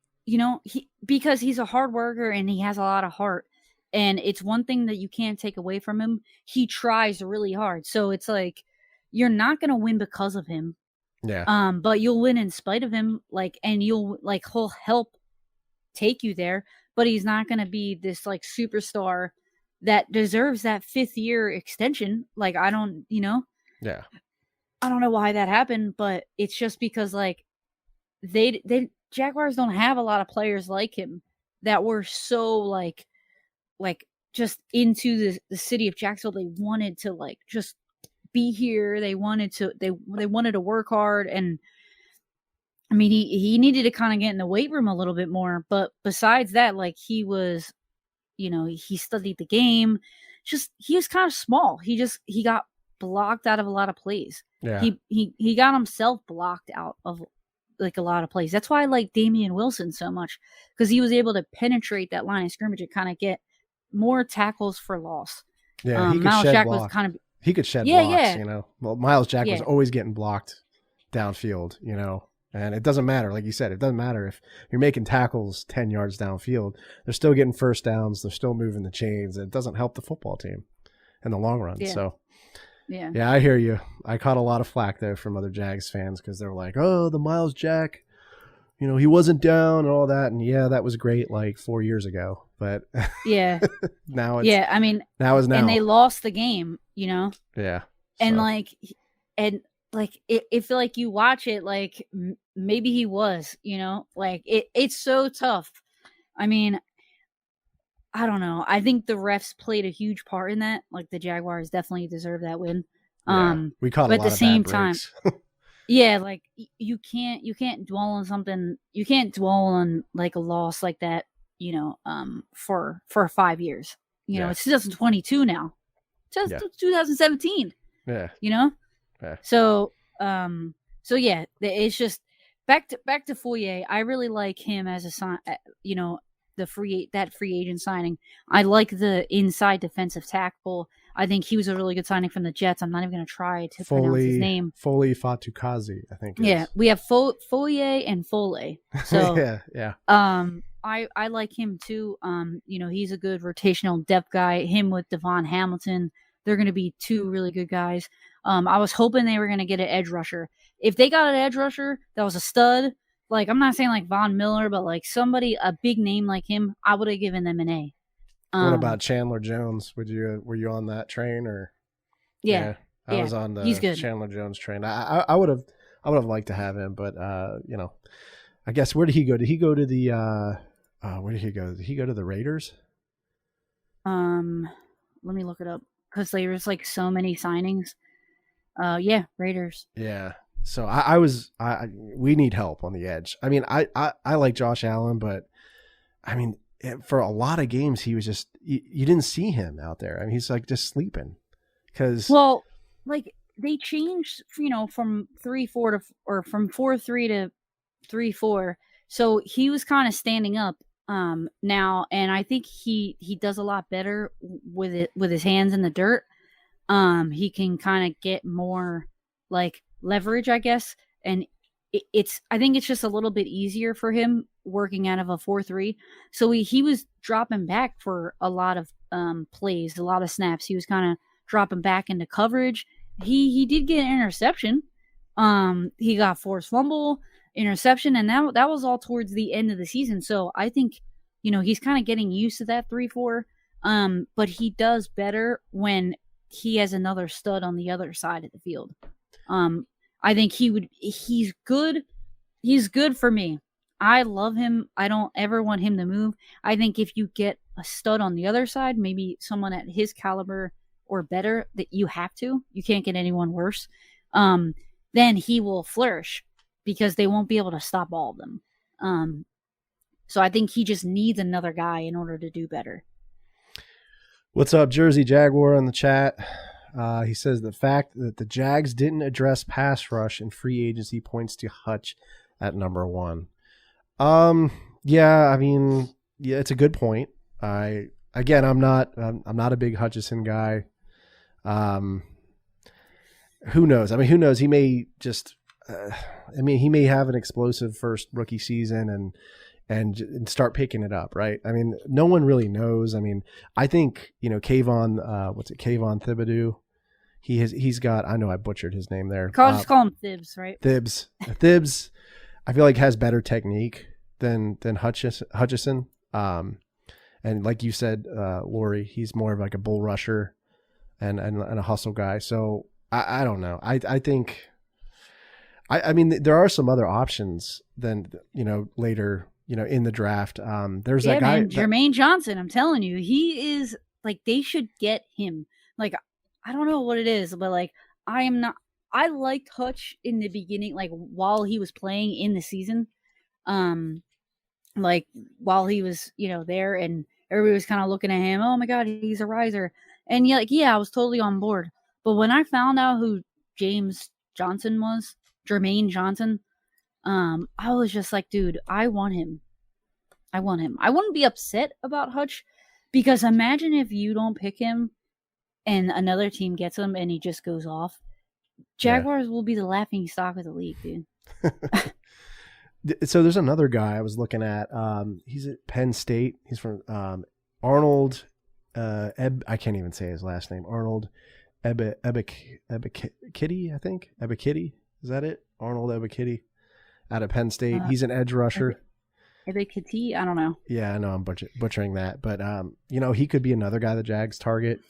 because he's a hard worker and he has a lot of heart, and it's one thing that you can't take away from him. He tries really hard, so it's like you're not gonna win because of him. Yeah. But you'll win in spite of him, and he'll help take you there. But he's not gonna be this superstar that deserves that 5th year extension. I don't. Yeah. I don't know why that happened, but it's just because they Jaguars don't have a lot of players like him that were so just into the city of Jacksonville. They wanted to just be here. They wanted to work hard, and I mean he needed to kind of get in the weight room a little bit more. But besides that, he was, he studied the game. Just he was kind of small. He got blocked out of a lot of plays. Yeah. He got himself blocked out of a lot of plays. That's why I like Damian Wilson so much, because he was able to penetrate that line of scrimmage and kind of get more tackles for loss. Yeah, Miles Jack was kind of he could shed blocks. Well, Miles Jack was always getting blocked downfield. And it doesn't matter, like you said, it doesn't matter if you're making tackles 10 yards downfield. They're still getting first downs. They're still moving the chains. It doesn't help the football team in the long run. Yeah. So. Yeah, I hear you. I caught a lot of flack there from other Jags fans because they were like, "Oh, the Miles Jack, he wasn't down and all that." And yeah, that was great 4 years ago, but yeah, now it's now is now, and they lost the game. Yeah, and if you watch it, maybe he was, it's so tough. I mean, I don't know. I think the refs played a huge part in that. The Jaguars definitely deserve that win. Yeah, we caught a lot of bad breaks. But at the same time, yeah, you can't dwell on something. You can't dwell on a loss like that. For 5 years. It's 2022 now. Just 2017. Yeah. Yeah. So yeah, it's just back to Foye. I really like him as a free agent signing. I like the inside defensive tackle. I think he was a really good signing from the Jets. I'm not even going to try to pronounce his name. Foley Fatukazi, I think. Yeah, we have Foye and Foley. So yeah. I like him too. He's a good rotational depth guy. Him with Devon Hamilton, they're going to be 2 really good guys. I was hoping they were going to get an edge rusher. If they got an edge rusher that was a stud, I'm not saying Von Miller, but somebody, a big name like him, I would have given them an A. What about Chandler Jones? Were you on that train or? Yeah, I was on the Chandler Jones train. I would have liked to have him, but I guess where did he go? Did he go to the where did he go? Did he go to the Raiders? Let me look it up because there's so many signings. Yeah, Raiders. Yeah. So we need help on the edge. I mean, I like Josh Allen, but I mean, for a lot of games, he was just, you didn't see him out there. I mean, he's just sleeping they changed, from 3-4 or from 4-3 to 3-4. So he was kind of standing up, now. And I think he does a lot better with his hands in the dirt. He can kind of get more leverage, I guess, and I think it's just a little bit easier for him working out of a 4-3. So he was dropping back for a lot of plays, a lot of snaps. He was kind of dropping back into coverage. He did get an interception. He got forced fumble, interception, and that was all towards the end of the season. So I think he's kind of getting used to that 3-4. But he does better when he has another stud on the other side of the field. I think he's good. He's good for me. I love him. I don't ever want him to move. I think if you get a stud on the other side, maybe someone at his caliber or better, that you have to. You can't get anyone worse. Then he will flourish because they won't be able to stop all of them. So I think he just needs another guy in order to do better. What's up, Jersey Jaguar in the chat? He says the fact that the Jags didn't address pass rush in free agency points to Hutch at number 1. Yeah, I mean, yeah, it's a good point. I'm not a big Hutchinson guy. Who knows? I mean, who knows? He may just, he may have an explosive first rookie season and start picking it up, right? I mean, no one really knows. I mean, I think, Kayvon Thibodeau, he's got, I know I butchered his name there. Just call him Thibs, right? Thibs, I feel like has better technique than Hutchinson. And like you said, Laurie, he's more of like a bull rusher and a hustle guy. So I don't know. I think, I mean, there are some other options than, later, in the draft. There's that guy, Jermaine Johnson. I'm telling you, he is like, they should get him. Like, I don't know what it is, but like, I liked Hutch in the beginning, like while he was playing in the season, like while he was, there, and everybody was kind of looking at him. Oh my God, he's a riser. And I was totally on board. But when I found out who Jermaine Johnson, I was just like, dude, I want him. I wouldn't be upset about Hutch, because imagine if you don't pick him and another team gets him and he just goes off. Jaguars will be the laughing stock of the league, dude. So there's another guy I was looking at. He's at Penn State. He's from Arnold. I can't even say his last name. Arnold Ebikitty, I think. Ebikitty, is that it? Arnold Ebikitty, out of Penn State. He's an edge rusher. Ebikitty, I don't know. Yeah, I know I'm butchering that, but he could be another guy the Jags target,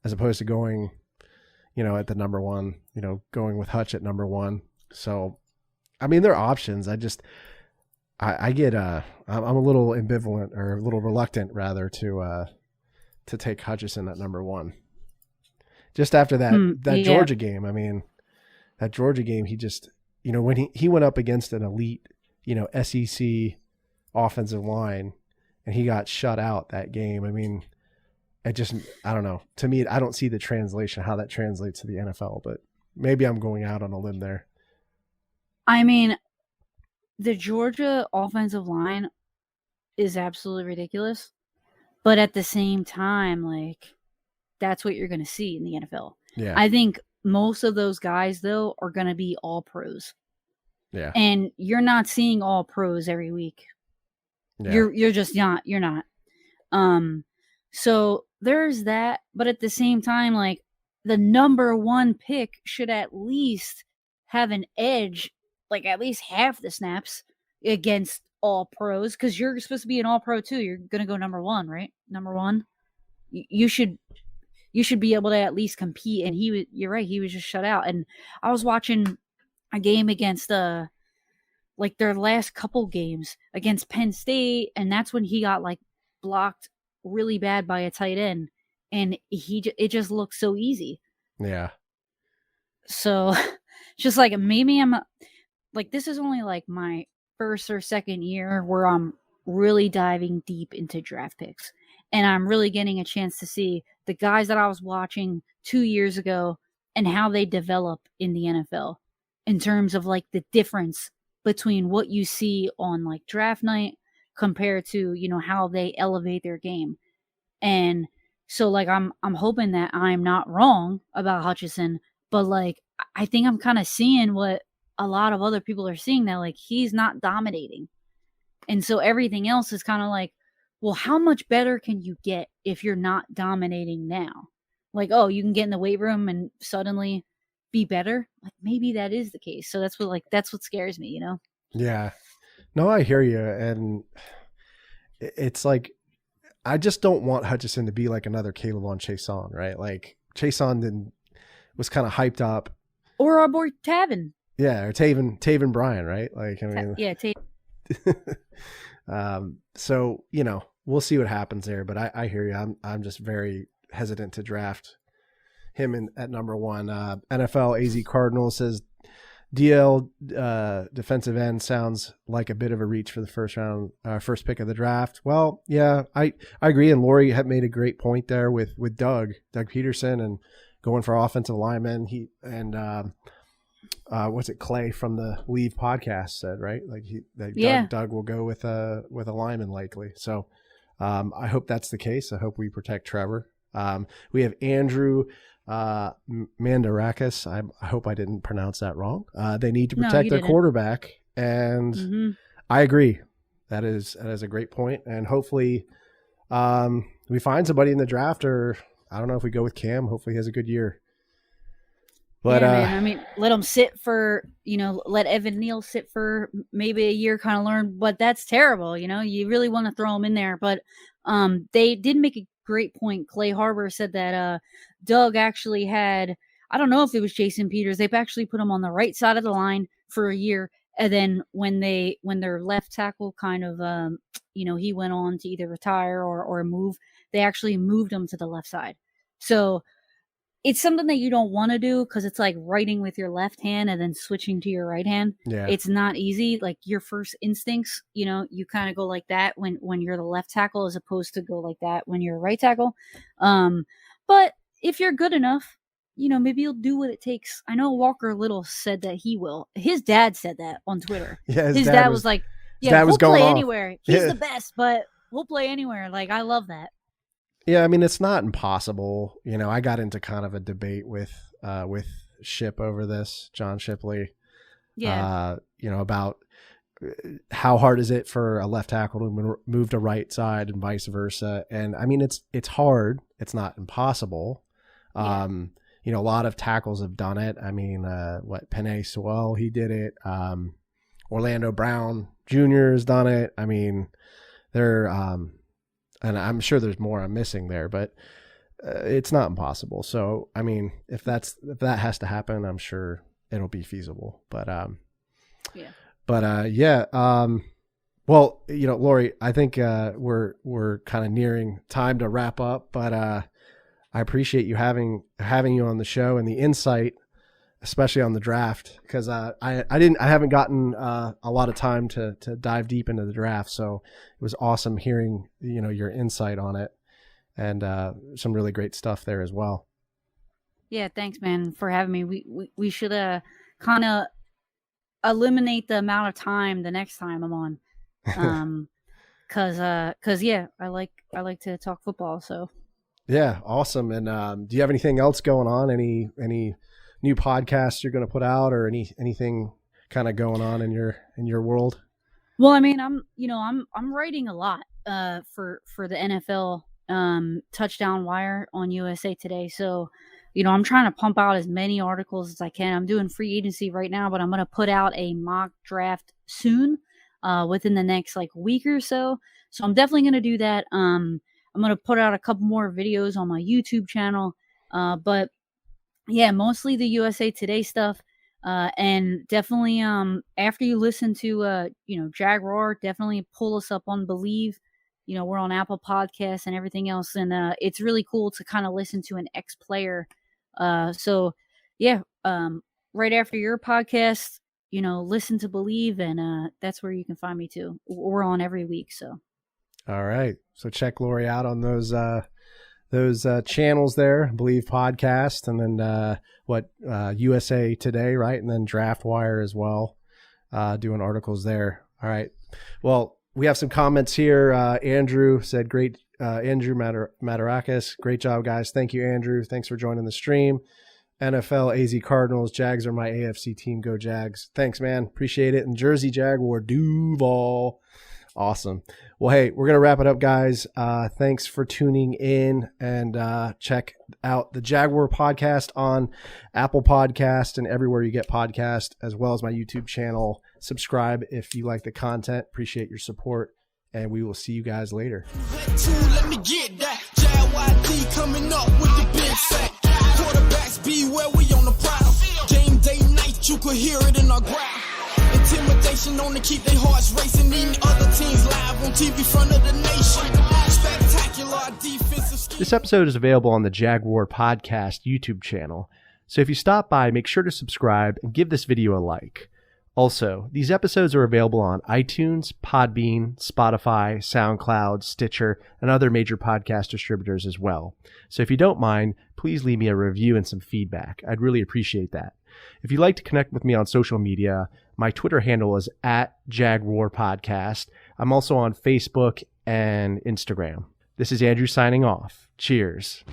as opposed to going, at the number 1. Going with Hutch at number 1. So, I mean, there are options. I get I'm a little ambivalent, or a little reluctant rather, to take Hutchinson at number 1. Just after that Georgia game. I mean, that Georgia game, he just, when he went up against an elite, SEC offensive line, and he got shut out that game. I mean, I don't know. To me, I don't see the translation, how that translates to the NFL, but maybe I'm going out on a limb there. I mean, the Georgia offensive line is absolutely ridiculous, but at the same time, like, that's what you're going to see in the NFL. Yeah. I think most of those guys, though, are going to be all pros. Yeah. And you're not seeing all pros every week. Yeah. You're just not. You're not. So there's that. But at the same time, like, the number 1 pick should at least have an edge, like at least half the snaps against all pros, because you're supposed to be an all pro too. You're going to go number 1, right? Number 1. You should be able to at least compete. And you're right. He was just shut out. And I was watching a game against like their last couple games against Penn State, and that's when he got like blocked really bad by a tight end, and it just looked so easy. Yeah. So just like, maybe I'm like, this is only like my first or second year where I'm really diving deep into draft picks, and I'm really getting a chance to see the guys that I was watching 2 years ago and how they develop in the NFL, in terms of like the difference between what you see on like draft night compared to, how they elevate their game. And so like, I'm hoping that I'm not wrong about Hutchinson, but like, I think I'm kind of seeing what a lot of other people are seeing, that like, he's not dominating. And so everything else is kind of like, well, how much better can you get if you're not dominating now? Like, oh, you can get in the weight room and suddenly be better. Like, maybe that is the case. So that's what scares me, Yeah. No, I hear you. And it's like, I just don't want Hutchinson to be like another Caleb on Chason, right? Like, Chason was kind of hyped up. Or our boy Tavin. Yeah, or Taven Bryan, right? Like, I mean, yeah, So, you know, we'll see what happens there, but I hear you. I'm just very hesitant to draft him at number 1. NFL AZ Cardinals says DL defensive end sounds like a bit of a reach for the first pick of the draft. Well, yeah, I agree. And Laurie had made a great point there with Doug Peterson and going for offensive linemen. What's it, Clay from the Leave podcast said, right? Doug will go with a lineman likely. So I hope that's the case. I hope we protect Trevor. We have Andrew Mandarakis. I hope I didn't pronounce that wrong. They need to protect their quarterback, and I agree. That is a great point, and hopefully we find somebody in the draft, or I don't know if we go with Cam. Hopefully he has a good year. But man, I mean, let him sit for, let Evan Neal sit for maybe a year, kind of learn, but that's terrible. You really want to throw him in there, but they did make a great point. Clay Harbor said that Doug actually had, I don't know if it was Jason Peters, they've actually put him on the right side of the line for a year, and then when their left tackle kind of he went on to either retire or move, they actually moved him to the left side. So it's something that you don't want to do, because it's like writing with your left hand and then switching to your right hand. Yeah. It's not easy. Like your first instincts, you kind of go like that when you're the left tackle, as opposed to go like that when you're a right tackle. But if you're good enough, maybe you'll do what it takes. I know Walker Little said that he will. His dad said that on Twitter. Yeah, his dad was like, "Yeah, we'll play anywhere. He's the best, but we'll play anywhere." Like, I love that. Yeah, I mean, it's not impossible. I got into kind of a debate with Ship over this, John Shipley. Yeah. About how hard is it for a left tackle to move to right side and vice versa. And I mean, it's hard. It's not impossible. Yeah. A lot of tackles have done it. I mean, Penei Sewell, he did it. Orlando Brown Jr. has done it. I mean, they're and I'm sure there's more I'm missing there, but it's not impossible. So, I mean, if that has to happen, I'm sure it'll be feasible. But well, Laurie, I think we're kind of nearing time to wrap up, but I appreciate you having you on the show and the insight, especially on the draft, because I haven't gotten a lot of time to dive deep into the draft. So it was awesome hearing, your insight on it, and some really great stuff there as well. Yeah. Thanks, man, for having me. We should kind of eliminate the amount of time the next time I'm on. Cause yeah, I like to talk football. So yeah. Awesome. And do you have anything else going on? Any new podcasts you're going to put out, or anything kind of going on in your world? Well, I mean, I'm writing a lot for the NFL Touchdown Wire on USA Today. So, I'm trying to pump out as many articles as I can. I'm doing free agency right now, but I'm going to put out a mock draft soon, within the next week or so. So I'm definitely going to do that. I'm going to put out a couple more videos on my YouTube channel. But yeah, mostly the USA Today stuff. And definitely, after you listen to, Jaguar, definitely pull us up on Believe. We're on Apple Podcasts and everything else. And, it's really cool to kind of listen to an ex-player. So yeah, right after your podcast, listen to Believe, and, that's where you can find me too. We're on every week. So. All right. So check Laurie out on those channels there, Believe Podcast, and then USA Today, right? And then Draft Wire as well, doing articles there. All right. Well, we have some comments here. Andrew said, great, Andrew Matarakis, great job, guys. Thank you, Andrew. Thanks for joining the stream. NFL, AZ Cardinals, Jags are my AFC team. Go Jags. Thanks, man. Appreciate it. And Jersey Jaguar, Duval. Awesome. Well, hey, we're going to wrap it up, guys. Thanks for tuning in, and check out the Jaguar podcast on Apple Podcast and everywhere you get podcasts, as well as my YouTube channel. Subscribe if you like the content. Appreciate your support, and we will see you guys later. Let me get that. JYD coming up with the big sack. Quarterbacks beware, we on the prowl. Game day night, you could hear it in our growl. Intimidation. Determination on to keep their hearts racing. Eating other teams live on TV front of the nation. Spectacular defensive scheme. This episode is available on the Jaguar Podcast YouTube channel, so if you stop by, make sure to subscribe and give this video a like. Also, these episodes are available on iTunes, Podbean, Spotify, SoundCloud, Stitcher, and other major podcast distributors as well. So if you don't mind, please leave me a review and some feedback. I'd really appreciate that. If you'd like to connect with me on social media, my Twitter handle is @JagWarPodcast. I'm also on Facebook and Instagram. This is Andrew signing off. Cheers.